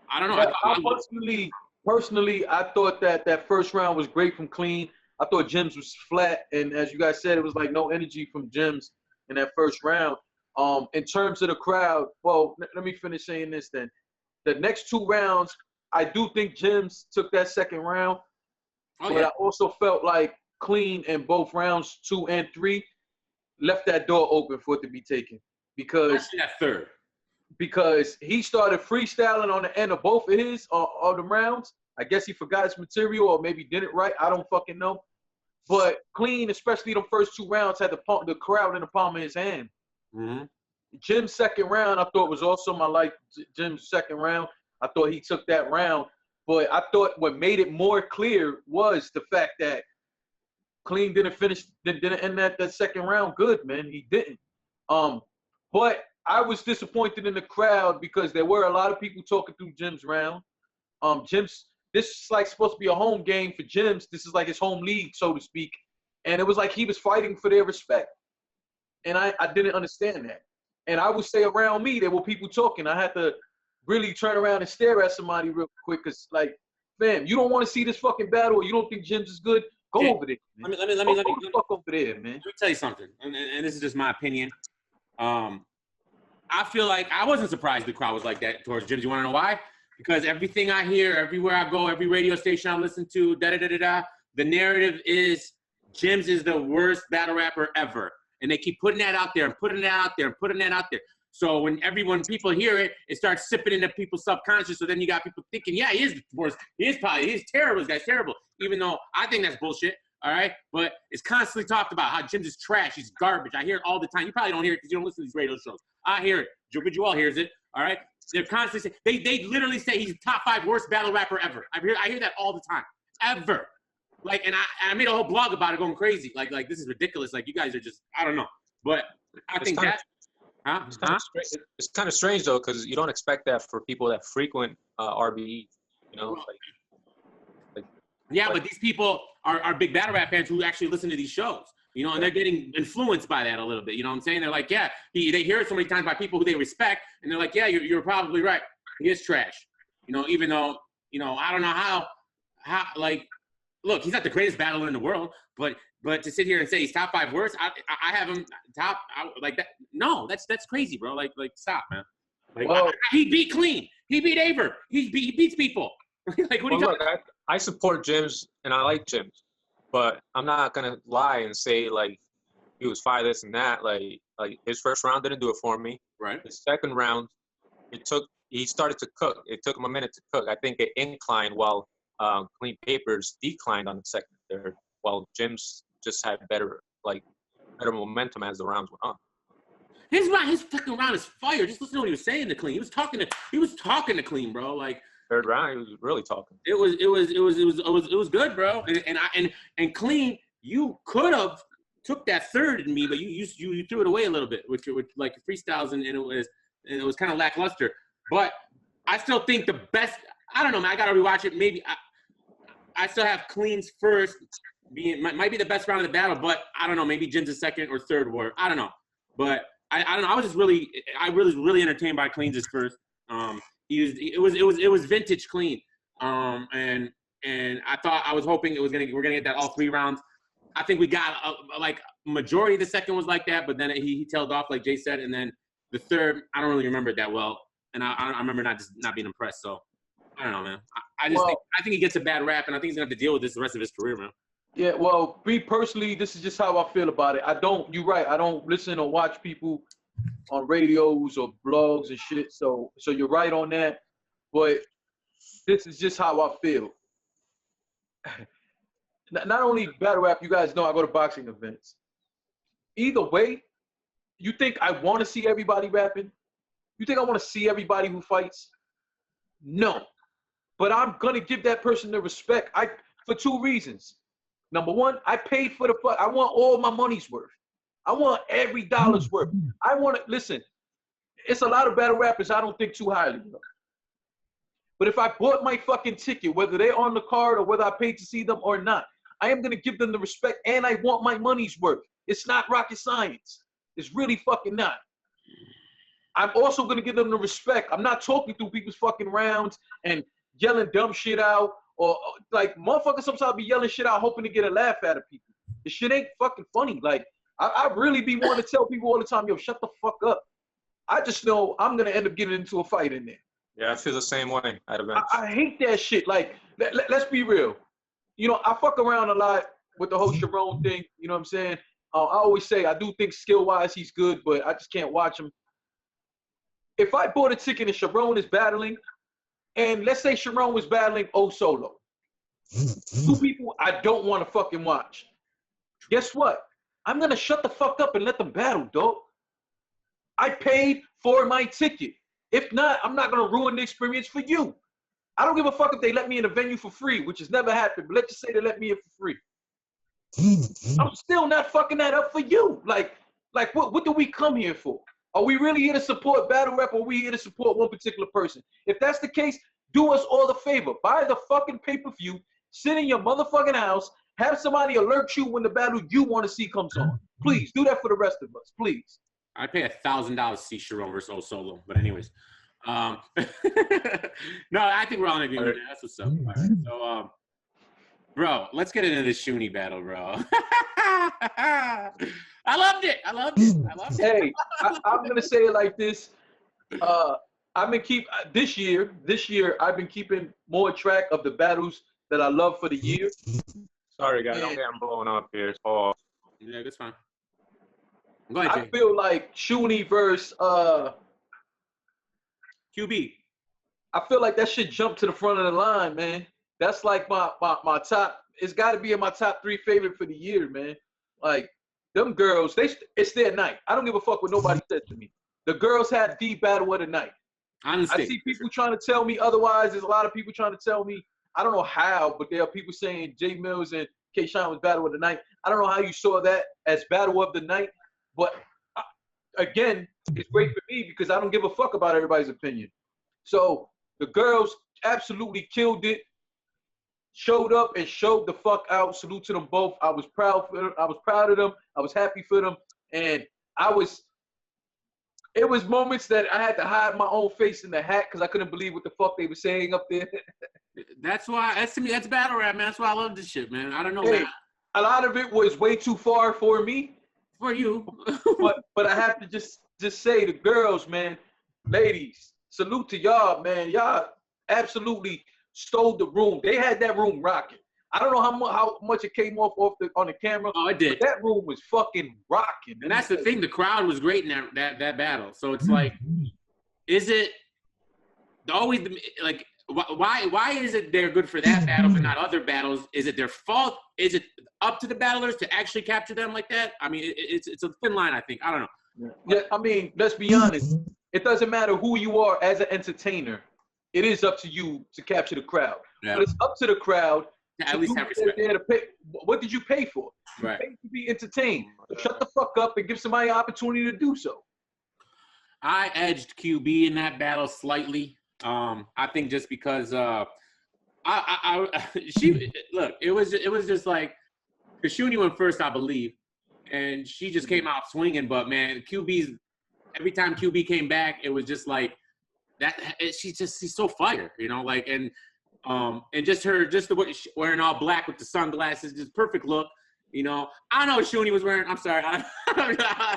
I don't know.
Yeah, personally, I thought that first round was great from Clean. I thought Jim's was flat, and as you guys said, it was like no energy from Jim's in that first round. In terms of the crowd, well, let me finish saying this then. The next two rounds, I do think Jim's took that second round, but I also felt like Clean in both rounds 2 and 3 left that door open for it to be taken because
that third.
Because he started freestyling on the end of both of his of the rounds. I guess he forgot his material or maybe did it right. I don't fucking know. But Clean, especially the first 2 rounds, had the crowd in the palm of his hand.
Mm-hmm.
Jim's second round, I thought was awesome. I liked Jim's second round. I thought he took that round. But I thought what made it more clear was the fact that Clean didn't end that second round good, man. He didn't. But I was disappointed in the crowd because there were a lot of people talking through Jim's round. This is like supposed to be a home game for Jim's. This is like his home league, so to speak. And it was like he was fighting for their respect. And I didn't understand that. And I would say around me, there were people talking. I had to really turn around and stare at somebody real quick because, like, fam, you don't want to see this fucking battle or you don't think Jim's is good? Go over there. Man.
Let me
fuck over there, man.
Let me tell you something, and this is just my opinion. I feel like I wasn't surprised the crowd was like that towards Jim's. You want to know why? Because everything I hear, everywhere I go, every radio station I listen to, the narrative is Jim's is the worst battle rapper ever. And they keep putting that out there and putting that out there and putting that out there. So when people hear it, it starts sipping into people's subconscious. So then you got people thinking, yeah, he is the worst. He's terrible. This guy's terrible. Even though I think that's bullshit. All right. But it's constantly talked about how Jim's is trash. He's garbage. I hear it all the time. You probably don't hear it because you don't listen to these radio shows. I hear it. Joel hears it. All right. They're constantly saying, they literally say he's top 5 worst battle rapper ever. I hear that all the time. Ever. Like, and I made a whole blog about it going crazy. Like this is ridiculous. Like, you guys are just, I don't know. But I think that.
It's kind of strange, though, because you don't expect that for people that frequent RBE, you know?
But these people are big battle rap fans who actually listen to these shows, you know, and they're getting influenced by that a little bit. You know what I'm saying? They're like, yeah, they hear it so many times by people who they respect, and they're like, yeah, you're probably right. He is trash. You know, even though, you know, I don't know how like, look, he's not the greatest battler in the world, but to sit here and say he's top 5 worst, I have him top like that. No, that's crazy, bro. Like stop, man. Like, well, he beat Clean. He beat Aver. He beats people. Like, what are you talking about?
I support Jim's and I like Jim's, but I'm not gonna lie and say like he was 5 this and that. Like his first round didn't do it for me.
Right.
The second round, he started to cook. It took him a minute to cook. I think it inclined while Clean Papers declined on the second and third, while Jim's just had better momentum as the rounds went on.
His fucking round is fire. Just listen to what he was saying to Clean. He was talking to Clean, bro. Like,
third round, he was really talking.
It was good, bro. And Clean, you could have took that third in me, but you threw it away a little bit with like freestyles, and it was kind of lackluster. But I still think the best. I don't know, man. I gotta rewatch it. Maybe I still have Clean's first might be the best round of the battle, but I don't know. Maybe Jim's second or third war. I don't know, but I don't know. I was really entertained by Clean's first. It was vintage Clean. And I was hoping we're gonna get that all 3 rounds. I think we got like majority of the second was like that, but then he tailed off like Jay said, and then the third I don't really remember it that well, and I remember not being impressed. So I don't know, man. I think he gets a bad rap, and I think he's gonna have to deal with this the rest of his career, man.
Yeah, well, me personally, this is just how I feel about it. You're right. I don't listen or watch people on radios or blogs and shit. So you're right on that. But this is just how I feel. Not only battle rap, you guys know I go to boxing events. Either way, you think I want to see everybody rapping? You think I want to see everybody who fights? No. But I'm going to give that person the respect for 2 reasons. Number 1, I paid for the fight. I want all my money's worth. I want every dollar's worth. Listen, it's a lot of battle rappers I don't think too highly of. But if I bought my fucking ticket, whether they're on the card or whether I paid to see them or not, I am going to give them the respect, and I want my money's worth. It's not rocket science. It's really fucking not. I'm also going to give them the respect. I'm not talking through people's fucking rounds and yelling dumb shit out, or like motherfuckers sometimes be yelling shit out hoping to get a laugh out of people. This shit ain't fucking funny. Like, I really be wanting to tell people all the time, yo, shut the fuck up. I just know I'm going to end up getting into a fight in there.
Yeah, I feel the same way at events.
I hate that shit. Like, let's be real. You know, I fuck around a lot with the whole Sharon thing. You know what I'm saying? I always say I do think skill-wise he's good, but I just can't watch him. If I bought a ticket and Sharon is battling, and let's say Sharon was battling Solo, 2 people I don't want to fucking watch. Guess what? I'm going to shut the fuck up and let them battle, dog. I paid for my ticket. If not, I'm not going to ruin the experience for you. I don't give a fuck if they let me in a venue for free, which has never happened, but let's just say they let me in for free. I'm still not fucking that up for you. Like what do we come here for? Are we really here to support battle rap, or are we here to support one particular person? If that's the case, do us all the favor. Buy the fucking pay-per-view, sit in your motherfucking house, have somebody alert you when the battle you want to see comes on. Please, do that for the rest of us, please.
I'd pay $1,000 to see Sharon versus Solo. But anyways. No, I think we're all in agreement. That's what's up. All right. So, bro, let's get into this Shuni battle, bro. I loved it.
Hey, I'm gonna say it like this. I've been this year. I've been keeping more track of the battles that I love for the year.
Sorry, guys, I'm getting blown up here. It's all.
Yeah, that's fine. Go ahead, Jay.
I feel like Shuni versus
QB.
I feel like that should jump to the front of the line, man. That's like my top. It's got to be in my top 3 favorite for the year, man. Like, them girls, it's their night. I don't give a fuck what nobody said to me. The girls had the battle of the night.
Honestly.
I see people trying to tell me otherwise. There's a lot of people trying to tell me. I don't know how, but there are people saying Jay Mills and K-Shine was battle of the night. I don't know how you saw that as battle of the night, but again, it's great for me because I don't give a fuck about everybody's opinion. So the girls absolutely killed it, showed up and showed the fuck out. Salute to them both. I was proud for them. I was proud of them. I was happy for them. And it was moments that I had to hide my own face in the hat because I couldn't believe what the fuck they were saying up there.
That's to me, that's battle rap, man. That's why I love this shit, man. I don't know,
hey,
man.
A lot of it was way too far for me.
For you.
but I have to just say, the girls, man, ladies, salute to y'all, man. Y'all absolutely stole the room. They had that room rocking. I don't know how much it came off on the camera.
Oh, it did.
But that room was fucking rocking.
And that's the thing. The crowd was great in that battle. So it's like, is it always like? Why is it they're good for that battle but not other battles? Is it their fault? Is it up to the battlers to actually capture them like that? I mean, it's a thin line, I think. I don't know.
Yeah, I mean, let's be honest. It doesn't matter who you are as an entertainer. It is up to you to capture the crowd. Yeah. But it's up to the crowd
to at least have respect.
To pay. What did you pay for?
Right.
You paid to be entertained. So shut the fuck up and give somebody an opportunity to do so.
I edged QB in that battle slightly. I think just because it was just like, because Shuni went first, I believe, and she just came out swinging. But man, every time QB came back, it was just like that. She's so fire, you know. Like, and And just her, just the way wearing all black with the sunglasses, just perfect look. You know, I don't know what Shuni was wearing. I'm sorry, a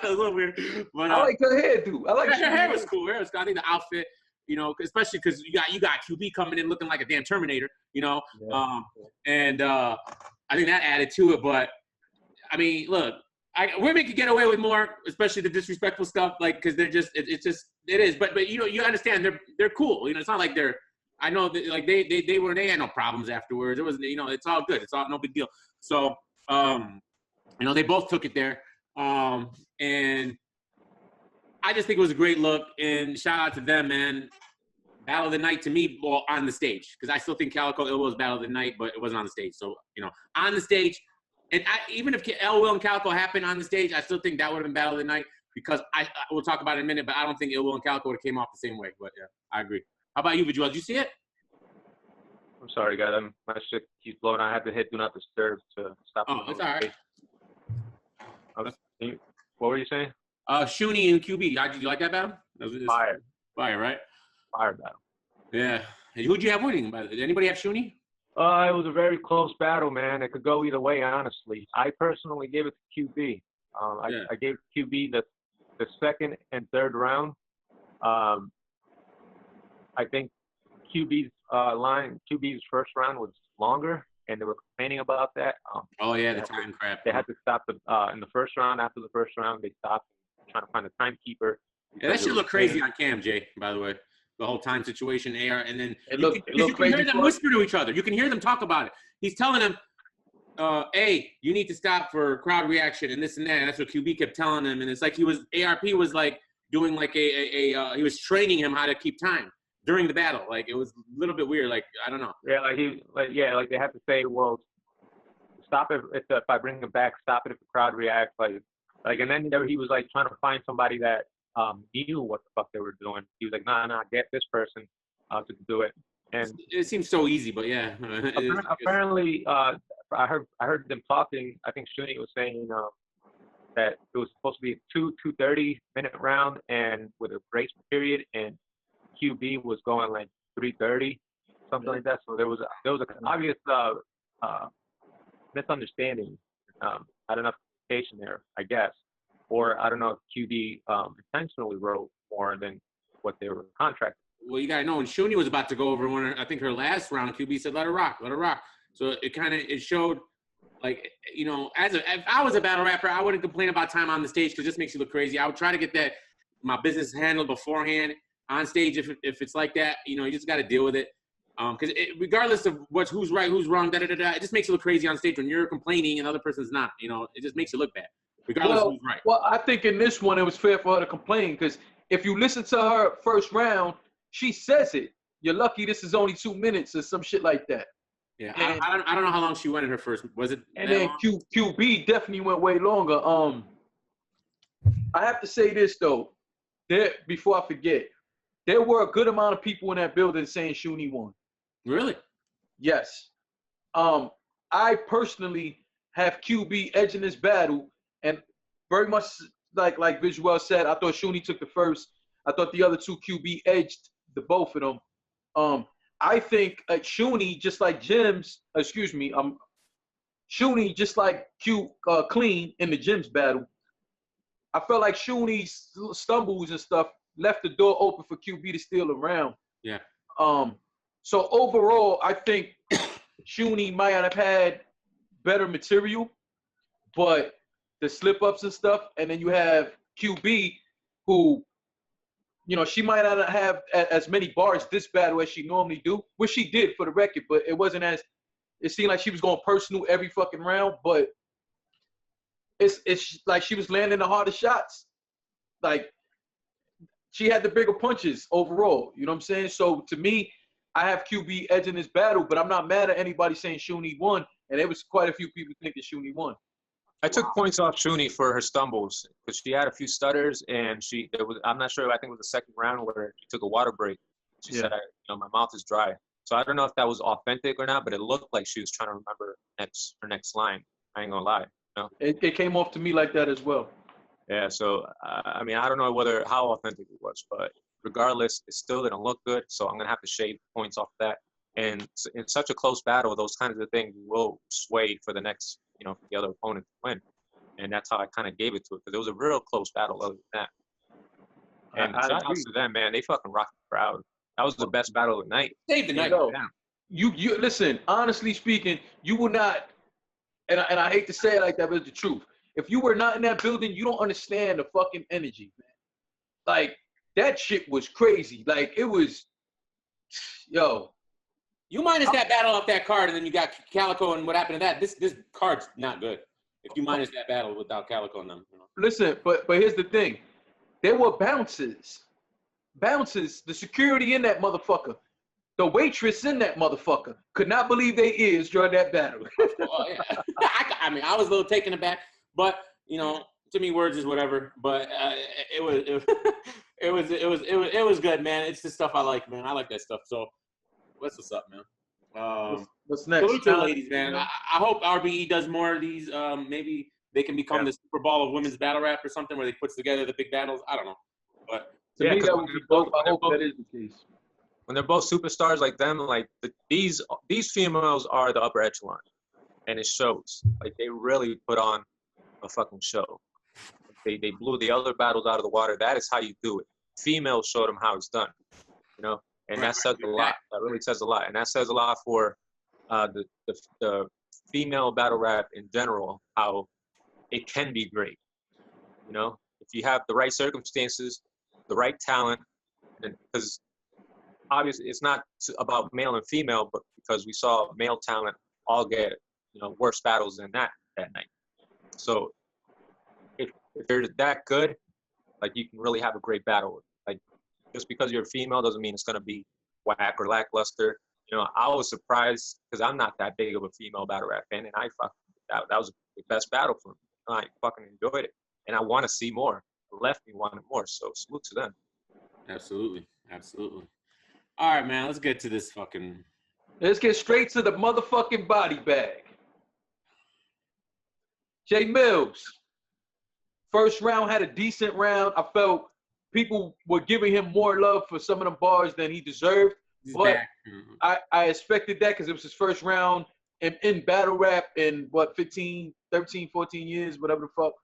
little weird, but
I like her hairdo. I like
her hair was cool. Her hair was cool. I think the outfit, you know, especially because you got QB coming in looking like a damn Terminator. You know, and I think that added to it. But I mean, look, women can get away with more, especially the disrespectful stuff, like because they're just it is. But you know, you understand they're cool. You know, it's not like they're. I know that, like they had no problems afterwards. It was, you know, it's all good. It's all no big deal. So. You know, they both took it there. And I just think it was a great look, and shout out to them, man. Battle of the night to me, well, on the stage, because I still think Calico Ill Will was battle of the night, but it wasn't on the stage. So, you know, on the stage, and even if Ill Will and Calico happened on the stage, I still think that would have been battle of the night, because we'll talk about it in a minute, but I don't think Ill Will and Calico would have came off the same way. But yeah, I agree. How about you, Visual? Did you see it?
I'm sorry, guys. My shit keeps blowing. I had to hit Do Not Disturb to stop.
Oh, it's all right.
What were you saying?
Shuni and QB. Did you like that battle?
Fire.
Fire, right?
Fire battle.
Yeah. And who'd you have winning? Did anybody have Shuni?
It was a very close battle, man. It could go either way, honestly. I personally gave it to QB. I gave QB the second and third round. I think QB's first round was longer, and they were complaining about that.
The time crap.
They had to stop in the first round. After the first round, they stopped trying to find a timekeeper.
Yeah, that shit looked crazy on cam, Jay, by the way. The whole time situation, AR, and then
you
can hear them whisper to each other. You can hear them talk about it. He's telling them, hey, you need to stop for crowd reaction and this and that. And that's what QB kept telling him. And it's like ARP was like doing like he was training him how to keep time during the battle. Like, it was a little bit weird. Like, I don't know.
Yeah, like they have to say, well, stop it if I bring him back. Stop it if the crowd reacts. Like, and then he was like trying to find somebody that knew what the fuck they were doing. He was like, nah, get this person to do it. And
it seems so easy, but yeah.
Apparently, I heard them talking. I think Shuni was saying that it was supposed to be a 230-minute round and with a grace period, and QB was going like 330, something like that. So there was an obvious misunderstanding, not enough communication there, I guess. Or I don't know if QB intentionally wrote more than what they were contracted.
Well, you gotta know, when Shuni was about to go over I think her last round, QB said, let her rock. So it showed, like, you know, if I was a battle rapper, I wouldn't complain about time on the stage because it just makes you look crazy. I would try to get my business handled beforehand on stage. If it's like that, you know, you just got to deal with it. Because regardless of who's right, who's wrong, it just makes you look crazy on stage when you're complaining and the other person's not. You know, it just makes you look bad, regardless of who's right.
Well, I think in this one it was fair for her to complain, because if you listen to her first round, she says it. You're lucky this is only 2 minutes or some shit like that.
Yeah, I don't know how long she went in her first. Was it?
And then QB definitely went way longer. I have to say this though, before I forget, there were a good amount of people in that building saying Shuni won.
Really?
Yes. I personally have QB edging this battle, and very much like Visual said, I thought Shuni took the first. I thought the other two QB edged the both of them. I think Shuni, just like Shuni, just like Clean in the Jim's battle. I felt like Shuni's stumbles and stuff left the door open for QB to steal around.
Yeah.
So overall, I think Shuni might have had better material, but the slip-ups and stuff, and then you have QB, who, you know, she might not have as many bars this battle as she normally do, which she did for the record, but it wasn't as, it seemed like she was going personal every fucking round, but it's like she was landing the harder shots. Like, she had the bigger punches overall, you know what I'm saying? So to me, I have QB edging this battle, but I'm not mad at anybody saying Shuni won, and there was quite a few people thinking Shuni won.
I took points off Shuni for her stumbles because she had a few stutters, and I'm not sure, I think it was the second round where she took a water break. She said, my mouth is dry. So I don't know if that was authentic or not, but it looked like she was trying to remember her next line. I ain't gonna lie. You know?
It came off to me like that as well.
Yeah, so, I mean, I don't know how authentic it was, but regardless, it still didn't look good, so I'm going to have to shave points off that. And in such a close battle, those kinds of things will sway for the next, for the other opponent to win. And that's how I kind of gave it to it, because it was a real close battle other than that. And shout out to them, man. They fucking rocked the crowd. That was the best battle of the night.
Saved the night.
You listen, honestly speaking, you will not, and I hate to say it like that, but it's the truth. If you were not in that building, you don't understand the fucking energy, man. Like, that shit was crazy. Like, it was, yo.
You minus that battle off that card, and then you got Calico, and what happened to that? This card's not good. If you minus that battle without Calico and them.
Listen, but here's the thing. There were bounces. Bounces. The security in that motherfucker. The waitress in that motherfucker could not believe their ears during that battle.
Oh, yeah. I mean, I was a little taken aback, but to me, words is whatever. But it was good, man. It's the stuff I like, man. I like that stuff. So, what's up, man?
What's next?
Salute to the ladies, man. I hope RBE does more of these. Maybe they can become the Super Bowl of women's battle rap or something, where they puts together the big battles. I don't know, but
to me, that would be both. I hope that is the case.
When they're both superstars like them, like these females are the upper echelon, and it shows. Like, they really put on a fucking show. They blew the other battles out of the water. That is how you do it. Females showed them how it's done, and that says a lot. That really says a lot, and that says a lot for the female battle rap in general. How it can be great, if you have the right circumstances, the right talent, and because. Obviously, it's not about male and female, but because we saw male talent all get, worse battles than that night. So if they're that good, like, you can really have a great battle. Like, just because you're a female doesn't mean it's going to be whack or lackluster. I was surprised because I'm not that big of a female battle rap fan, and that was the best battle for me. I fucking enjoyed it, and I want to see more. It left me wanting more, so salute to them.
Absolutely. All right, man, let's get to this fucking...
Let's get straight to the motherfucking body bag. Jay Mills. First round had a decent round. I felt people were giving him more love for some of them bars than he deserved. But I expected that because it was his first round in battle rap in, 13, 14 years, whatever the fuck.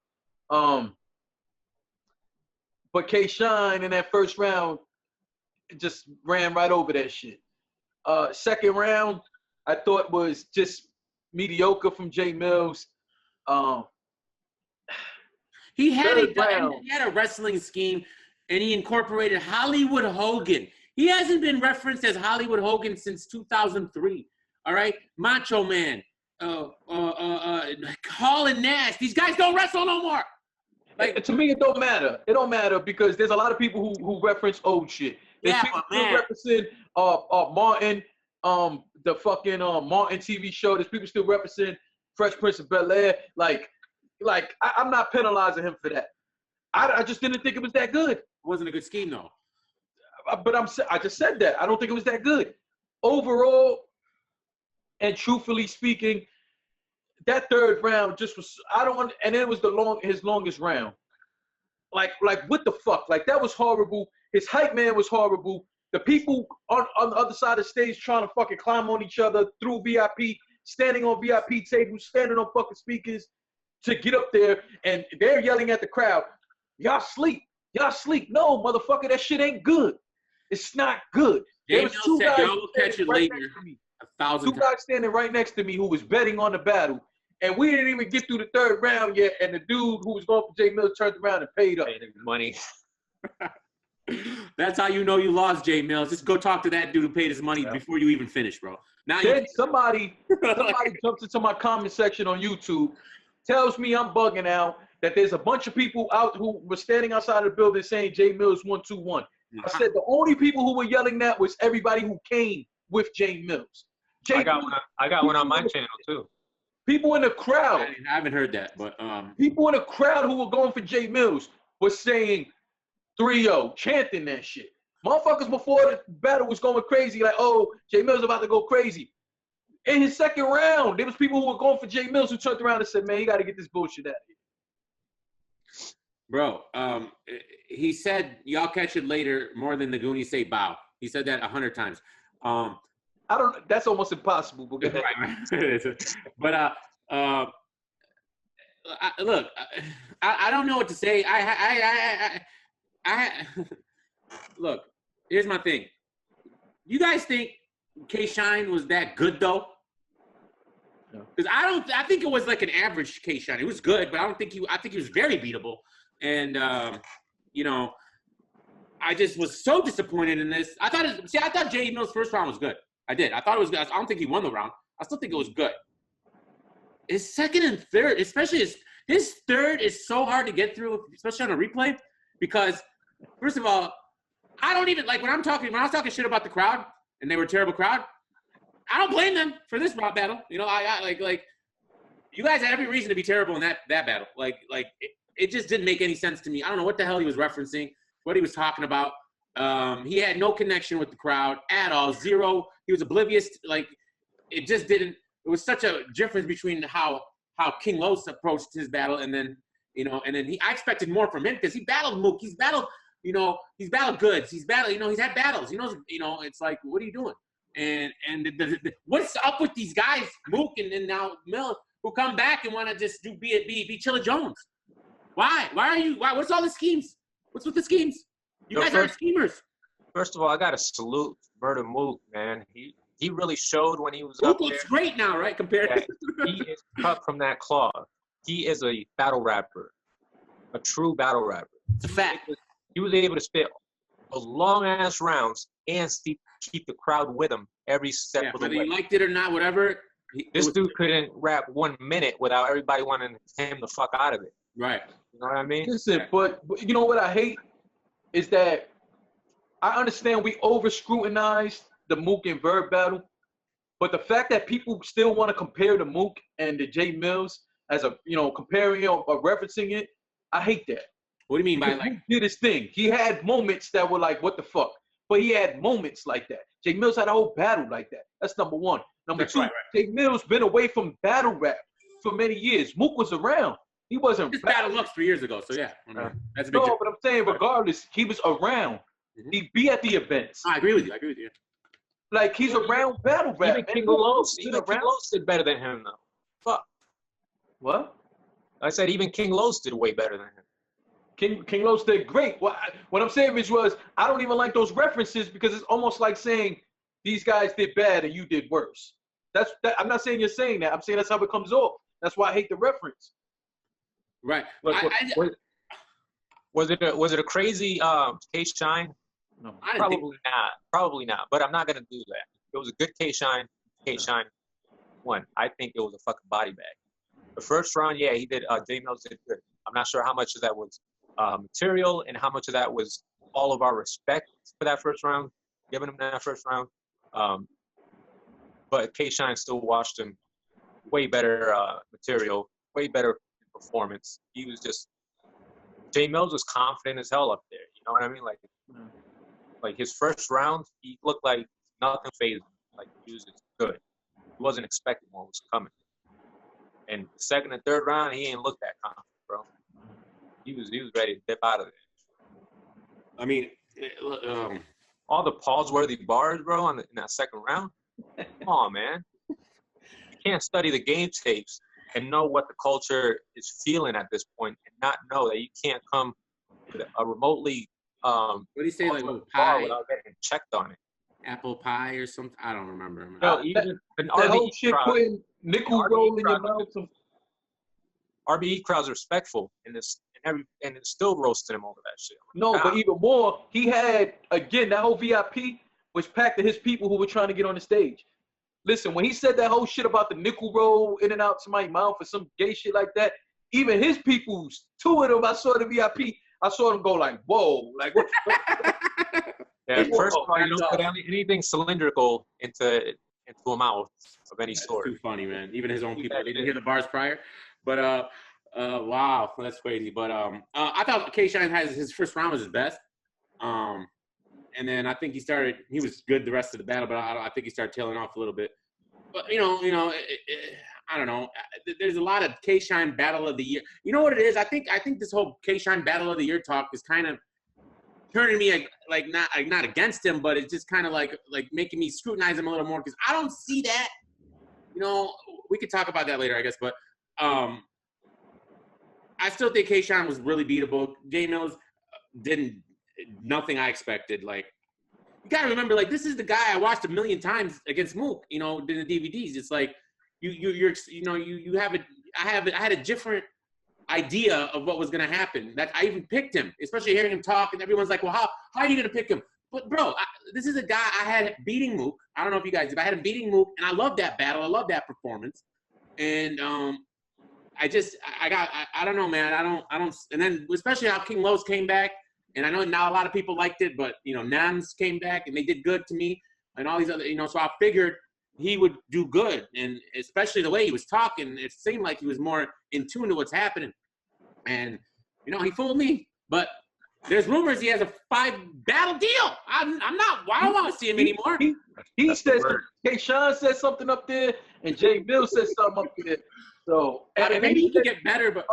But K-Shine in that first round just ran right over that shit. Second round, I thought was just mediocre from Jay Mills.
He had a wrestling scheme, and he incorporated Hollywood Hogan. He hasn't been referenced as Hollywood Hogan since 2003. All right, Macho Man, Hall and Nash. These guys don't wrestle no more.
Like, to me, it don't matter. It don't matter because there's a lot of people who reference old shit. There's people still referencing Martin, the fucking Martin TV show. There's people still referencing Fresh Prince of Bel-Air. Like I'm not penalizing him for that. I just didn't think it was that good.
It wasn't a good scheme though.
But I just said that. I don't think it was that good. Overall, and truthfully speaking, that third round just was, and it was his longest round. Like what the fuck? Like, that was horrible. His hype man was horrible. The people on the other side of the stage trying to fucking climb on each other through VIP, standing on VIP tables, standing on fucking speakers to get up there, and they're yelling at the crowd, y'all sleep. No, motherfucker, that shit ain't good. It's not good. There was two guys standing right next to me who was betting on the battle. And we didn't even get through the third round yet, and the dude who was going for Jay Mills turned around and paid up.
Money.
That's how you know you lost, Jay Mills. Just go talk to that dude who paid his money before you even finish, bro. Now
then somebody jumps into my comment section on YouTube, tells me I'm bugging out, that there's a bunch of people out who were standing outside of the building saying Jay Mills 1-2-1. I said the only people who were yelling that was everybody who came with Jay Mills.
I got one on my channel too.
People in the crowd.
I haven't heard that, but
people in the crowd who were going for Jay Mills were saying 3-0, chanting that shit. Motherfuckers before the battle was going crazy, like, oh, Jay Mills about to go crazy. In his second round, there was people who were going for Jay Mills who turned around and said, man, you got to get this bullshit out of here.
Bro, he said, y'all catch it later more than the Goonies say bow. He said that 100 times.
I don't. That's almost impossible. But go ahead.
Right. But look, I don't know what to say. I look. Here's my thing. You guys think K Shine was that good though? Because I think it was like an average K Shine. It was good, but I think he was very beatable. And you know, I just was so disappointed in this. I thought J.E. Mills' first round was good. I did. I thought it was good. I don't think he won the round. I still think it was good. His second and third, especially his third, is so hard to get through, especially on a replay, because first of all, I don't even like when I was talking shit about the crowd and they were a terrible crowd. I don't blame them for this rap battle. You know, I like you guys had every reason to be terrible in that battle. Like it just didn't make any sense to me. I don't know what the hell he was referencing, what he was talking about. He had no connection with the crowd at all. Zero. He was oblivious. Like it just didn't. It was such a difference between how King Los approached his battle and then I expected more from him because he battled Mook. He's battled goods. He's had battles. He knows, it's like, what are you doing? And what's up with these guys, Mook and now Mill, who come back and want to just be Chilla Jones? Why? What's all the schemes? What's with the schemes? You guys are schemers.
First of all, I got to salute Murder Mook, man. He really showed when he was
Mook
up there.
looks great now, right? Compared to
he is cut from that cloth. He is a battle rapper, a true battle rapper.
It's a fact.
He was able to spit those long-ass rounds and keep the crowd with him every step of the way.
Whether you liked it or not, whatever.
This dude couldn't rap 1 minute without everybody wanting him the fuck out of it.
Right.
You know what I mean?
Listen, but you know what I hate is that I understand we over-scrutinized the Mook and Verb battle, but the fact that people still want to compare the Mook and the J Mills as comparing it or referencing it, I hate that.
What do you mean by
Mook did his thing. He had moments that were like, what the fuck? But he had moments like that. J Mills had a whole battle like that. That's number one. Number two, right. J Mills been away from battle rap for many years. Mook was around. He wasn't.
This battle looks 3 years ago, so yeah. That's a big difference.
But I'm saying regardless, he was around. Mm-hmm. He'd be at the events.
I agree with you.
Like, he's around battle rap.
Even King Los did better than him, though. Fuck.
What?
I said even King Los did way better than him.
King Los did great. What I'm saying, Rich, was I don't even like those references because it's almost like saying these guys did bad and you did worse. I'm not saying you're saying that. I'm saying that's how it comes off. That's why I hate the reference.
Right.
Was it a crazy K Shine?
No,
Probably not. But I'm not gonna do that. It was a good K Shine. K Shine won. I think it was a fucking body bag. The first round, yeah, he did. J Mills did good. I'm not sure how much of that was material and how much of that was all of our respect for that first round, giving him that first round. But K Shine still watched him. Way better material, way better performance. He was just. J Mills was confident as hell up there. You know what I mean? Like his first round, he looked like nothing fazed him. Like he was just good. He wasn't expecting what was coming. And the second and third round, he ain't looked that confident, bro. He was ready to dip out of there.
I mean,
all the pause-worthy bars, bro, in that second round. Come on, man. You can't study the game tapes and know what the culture is feeling at this point, and not know that you can't come with a remotely
what do you say, like
pie without getting checked on it?
Apple pie or something? I don't remember.
No, even that whole shit putting nickel roll in your mouth.
RBE crowd's respectful and it's still roasting him over that shit.
No, but even more, he had again that whole VIP was packed to his people who were trying to get on the stage. Listen, when he said that whole shit about the nickel roll in and out somebody's mouth or some gay shit like that, even his peoples, two of them, I saw the VIP, I saw them go like, whoa, like what the fuck?
Yeah, first of all, you don't put anything cylindrical into a mouth of any sort.
Too funny, man. Even his own people, they didn't hear the bars prior. But wow, that's crazy. But I thought K Shine has his first round was his best. And then I think he was good the rest of the battle, but I think he started tailing off a little bit. But I don't know. There's a lot of K Shine Battle of the Year. You know what it is? I think this whole K Shine Battle of the Year talk is kind of turning me like not against him, but it's just kind of like making me scrutinize him a little more because I don't see that. You know, we could talk about that later, I guess, but I still think Kayshawn was really beatable. Jay Mills didn't nothing I expected. Like, you gotta remember, like, this is the guy I watched a million times against Mook. You know, in the DVDs. It's like I had a different idea of what was gonna happen. That I even picked him, especially hearing him talk, and everyone's like, "Well, how are you gonna pick him?" But bro, this is a guy I had beating Mook. I don't know if you guys did. I had him beating Mook, and I love that battle. I love that performance, and I don't know, man. I don't. And then especially how King Los came back, and I know not a lot of people liked it, but you know, Nams came back and they did good to me, and all these other, you know. So I figured he would do good, and especially the way he was talking, it seemed like he was more in tune to what's happening. And you know, he fooled me. But there's rumors he has a 5-battle deal. I'm not. I don't want to see him anymore.
He said, Kayshawn said something up there, and Jay Mills said something up there. So
and maybe he can get better, but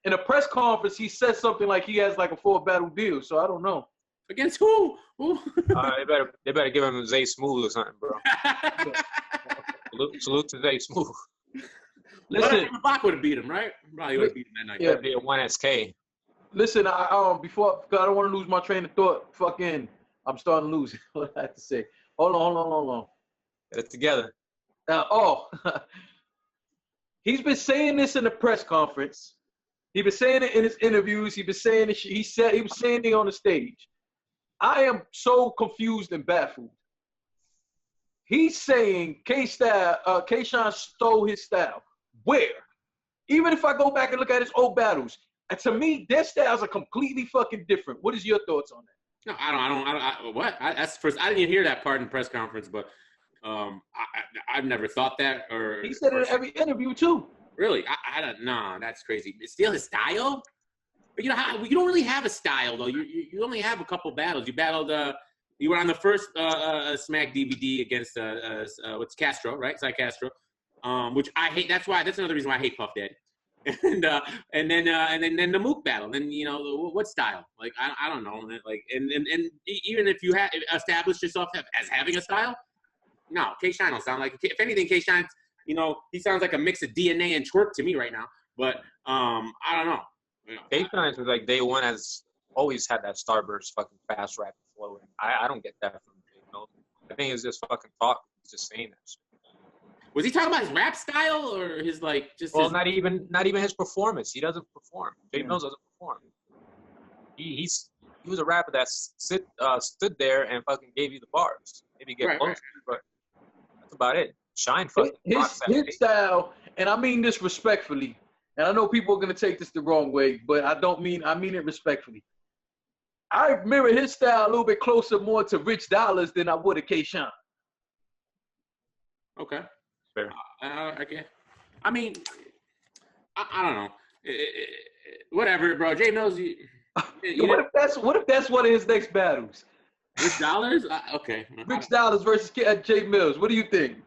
in a press conference, he said something like he has like a 4-battle deal. So I don't know.
Against who?
They better give him Zay Smooth or something, bro. salute to Zay Smooth.
Listen,
Bach would have beat him, right? Probably would have beat him that night.
Yeah, be a 1SK.
Listen, before I don't want to lose my train of thought. I'm starting to lose what I have to say. Hold on.
Get it together.
He's been saying this in the press conference. He's been saying it in his interviews. He's been saying it. He was saying it on the stage. I am so confused and baffled. He's saying Kayshawn stole his style. Where? Even if I go back and look at his old battles, to me, their styles are completely fucking different. What is your thoughts on that?
No, I don't. What? That's first. I didn't even hear that part in the press conference, but I've never thought that. Or
he said it in every interview too.
Really? I don't. No, that's crazy. Steal his style? But you know, you don't really have a style though. You only have a couple battles. You battled. You were on the first Smack DVD against what's Castro, right? Cy Castro, which I hate. That's another reason why I hate Puff Daddy. and then the Mook battle. Then you know what style? Like I don't know. Like and even if you have established yourself as having a style, no, Kayshawn don't sound like. If anything, Kayshawn, you know, he sounds like a mix of DNA and twerk to me right now. But I don't know. You know,
Kayshawn was like day one has always had that starburst fucking fast rap flow. I don't get that from Jay Mills. I think it's just fucking talk. He's just saying that shit.
Was he talking about his rap style or his like just?
Well, not even his performance. He doesn't perform. Jay Mills doesn't perform. He was a rapper that stood there and fucking gave you the bars. Maybe get close, but that's about it. Shine fucking
his style, and I mean this respectfully. And I know people are gonna take this the wrong way, but I mean it respectfully. I mirror his style a little bit closer more to Rich Dollars than I would a Kayshawn.
Okay.
Fair.
Okay. I mean, I don't know. Whatever, bro. Jay Mills.
What if that's one of his next battles?
Rich Dollars? Okay.
Rich Dollars versus Jay Mills. What do you think?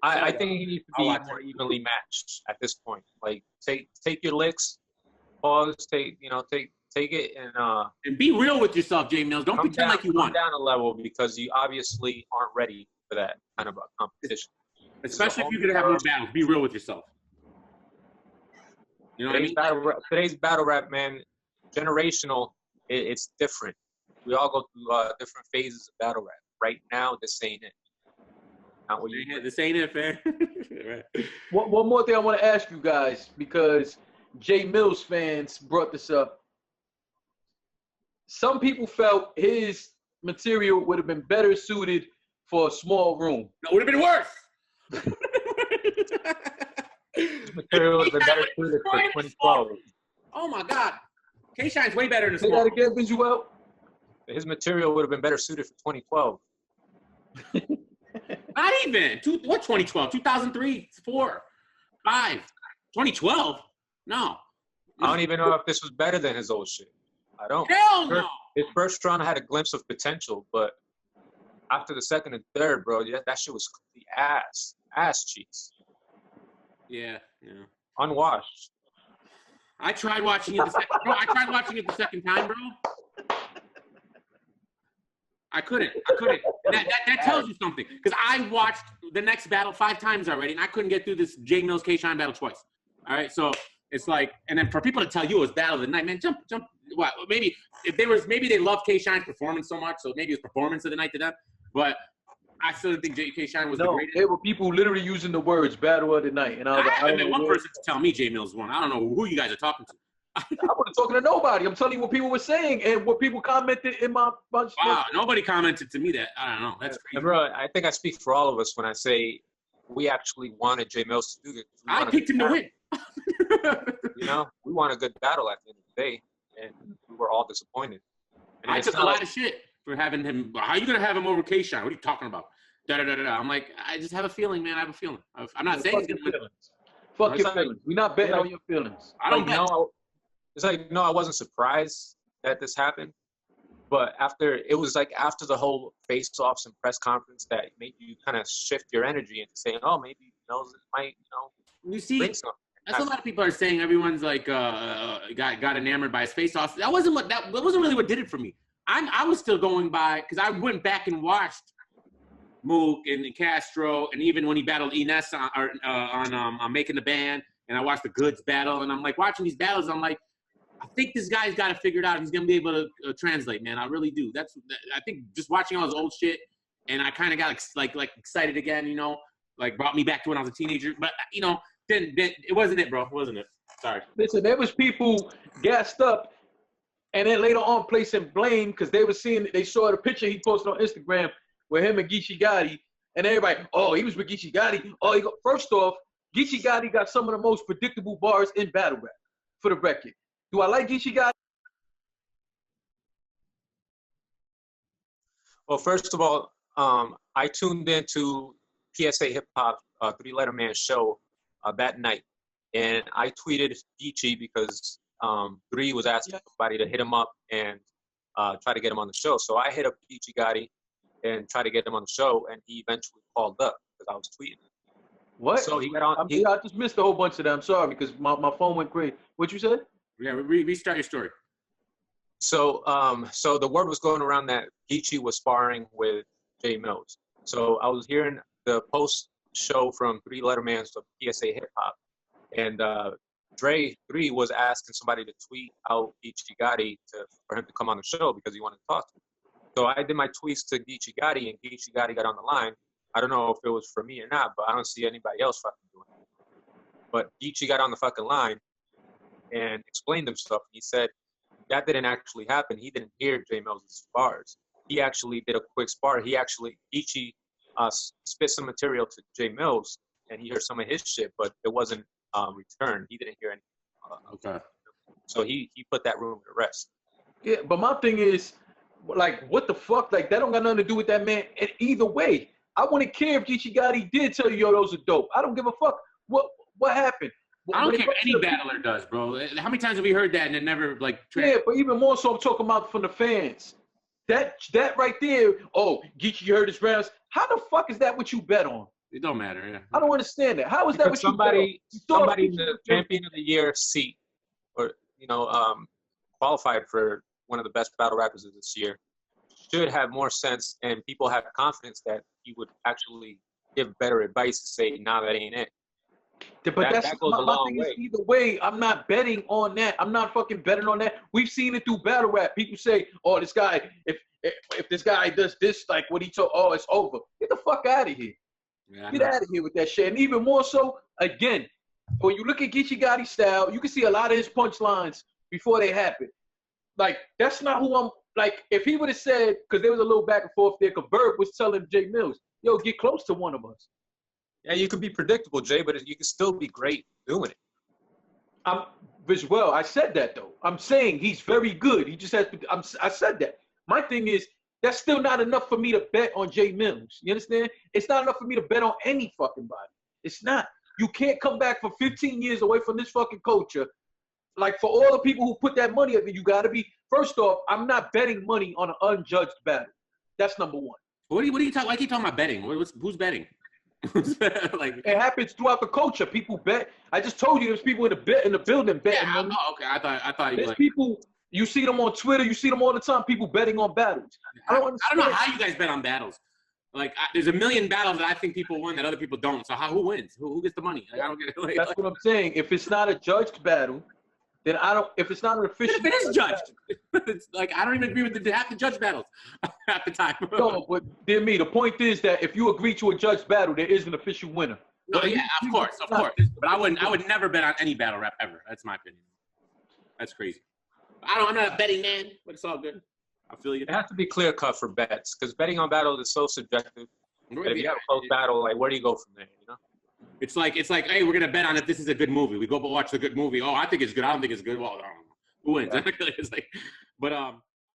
I think he needs to be more evenly matched at this point. Like take your licks, pause, take it
and be real with yourself, Jay Mills. Don't pretend like you won.
Come down a level because you obviously aren't ready for that kind of a competition.
Especially if you're gonna have more battles. Be real with yourself. You know what I mean?
Today's battle rap, man, generational. It's different. We all go through different phases of battle rap. Right now, this ain't it. Not what you.
This ain't it, man. Right.
One more thing I want to ask you guys, because Jay Mills fans brought this up. Some people felt his material would have been better suited for a small room.
No, it would have been worse.
His material would have been better suited for 2012.
Oh my God, Kayshawn's way better than
Say that again, Visual.
His material would have been better suited for 2012.
Not even. What 2012? 2003, 4, 5. 2012? No.
I don't even know if this was better than his old shit. I don't.
Hell no.
His first run had a glimpse of potential, but after the second and third, bro, that shit was complete ass cheeks.
Yeah.
Unwashed.
I tried watching it the second time, bro. I couldn't. And that tells you something. Because I watched the next battle 5 times already, and I couldn't get through this Jay Mills K-Shine battle twice. All right, so it's like, and then for people to tell you it was battle of the night, man, jump. Well, maybe maybe they love K-Shine's performance so much, so maybe it was performance of the night to them. But I still didn't think K-Shine was the greatest.
There were people literally using the words "battle of the night," and I was like,
haven't been one person to tell me Jay Mills won. I don't know who you guys are talking to.
I wasn't talking to nobody. I'm telling you what people were saying and what people commented in my bunch.
Wow, nobody commented to me that. I don't know. That's crazy.
Bro, I think I speak for all of us when I say we actually wanted Jay Mills to do this.
I picked him to win.
You know, we want a good battle at the end of the day, and we were all disappointed. And
I took a lot of shit for having him. How are you gonna have him over K-Shine? What are you talking about? I'm like, I just have a feeling, man. I have a feeling. I'm not saying he's gonna win.
Fuck your feelings. We're not betting on your feelings.
I don't know.
It's like, no, I wasn't surprised that this happened, but after the whole face-offs and press conference that made you kind of shift your energy into saying, oh, maybe Mills might,
you see, that's a lot of people are saying. Everyone's like got enamored by his face-offs. That wasn't really what did it for me. I was still going by because I went back and watched Mook and Castro, and even when he battled Ines on Making the Band, and I watched the Goods battle, and I'm like watching these battles. I'm like, I think this guy's got it figured out. He's gonna be able to translate, man. I really do. I think just watching all his old shit, and I kind of got like excited again. Like brought me back to when I was a teenager. But then it wasn't it, bro. It wasn't it. Sorry.
Listen, there was people gassed up, and then later on placing blame because they saw the picture he posted on Instagram with him and Geechee Gotti, and everybody, oh, he was with Geechee Gotti. Oh, first off, Geechee Gotti got some of the most predictable bars in battle rap, for the record. Do I like Geechee Gotti?
Well, first of all, I tuned into PSA Hip Hop 3 Letter Man show that night, and I tweeted Geechee because 3 was asking somebody to hit him up and try to get him on the show. So I hit up Geechee Gotti and tried to get him on the show, and he eventually called up because I was tweeting.
What?
So he got on.
I just missed a whole bunch of that. I'm sorry because my phone went crazy. What you said?
Yeah, restart your story.
So the word was going around that Geechee was sparring with Jay Mills. So I was hearing the post show from 3 Letter Man's PSA Hip Hop, and Dre 3 was asking somebody to tweet out Geechee Gotti for him to come on the show because he wanted to talk to him. So I did my tweets to Geechee Gotti, and Geechee Gotti got on the line. I don't know if it was for me or not, but I don't see anybody else fucking doing it. But Geechee got on the fucking line and explained himself. He said that didn't actually happen. He didn't hear Jay Mills' spars. He actually did a quick spar. Geechee spit some material to Jay Mills, and he heard some of his shit, but it wasn't returned. He didn't hear anything.
Okay.
So he put that room to rest.
Yeah, but my thing is, like, what the fuck? Like, that don't got nothing to do with that man. And either way, I wouldn't care if Geechee Gotti did tell you, yo, those are dope. I don't give a fuck. What happened?
I don't care if any battler does, bro. How many times have we heard that and it never, like...
Yeah, but even more so, I'm talking about from the fans. That right there, oh, Geechee heard his rounds. How the fuck is that what you bet on?
It don't matter, yeah.
I don't understand that. How is that what
somebody
you bet on?
Somebody in the Champion of the Year seat, or, qualified for one of the best battle rappers of this year, should have more sense, and people have confidence that he would actually give better advice to say, nah, that ain't it.
But that goes a long way. Either way, I'm not betting on that. I'm not fucking betting on that. We've seen it through battle rap. People say, oh, this guy, if this guy does this, like what he told, oh, it's over. Get the fuck out of here. Yeah, get out of here with that shit. And even more so, again, when you look at Geechee Gotti's style, you can see a lot of his punchlines before they happen. Like, that's not who I'm, like, if he would have said, because there was a little back and forth there, because Verb was telling Jay Mills, yo, get close to one of us.
Yeah, you could be predictable, Jay, but you can still be great doing it.
I said that, though. I'm saying he's very good. He just has I said that. My thing is, that's still not enough for me to bet on Jay Mills. You understand? It's not enough for me to bet on any fucking body. It's not. You can't come back for 15 years away from this fucking culture. Like, for all the people who put that money up, you got to be, first off, I'm not betting money on an unjudged battle. That's number one.
What are you talking? Why keep talking about betting? Who's betting? Like,
it happens throughout the culture. People bet. I just told you there's people in the building betting.
Yeah, okay. I thought you
there's
like
people. You see them on Twitter. You see them all the time. People betting on battles. I don't understand.
I don't know how you guys bet on battles. Like, there's a million battles that I think people win that other people don't. So who wins? Who gets the money? Like, I don't get it. Like,
That's what I'm saying. If it's not a judged battle, then I don't. If it's not an official,
if it is judged, it's like I don't even agree with half the judge battles half the time.
no, but dear me, the point is that if you agree to a judged battle, there is an official winner.
No, yeah, of course. But I would never bet on any battle rap ever. That's my opinion. That's crazy. I'm not a betting man, but it's all good. I feel you.
It has to be clear cut for bets because betting on battles is so subjective. If you have a close battle, like where do you go from there? You know.
It's like, hey, we're gonna bet on if this is a good movie. We go watch the good movie. Oh, I think it's good. I don't think it's good. Well, I don't know. Who wins? It's like, but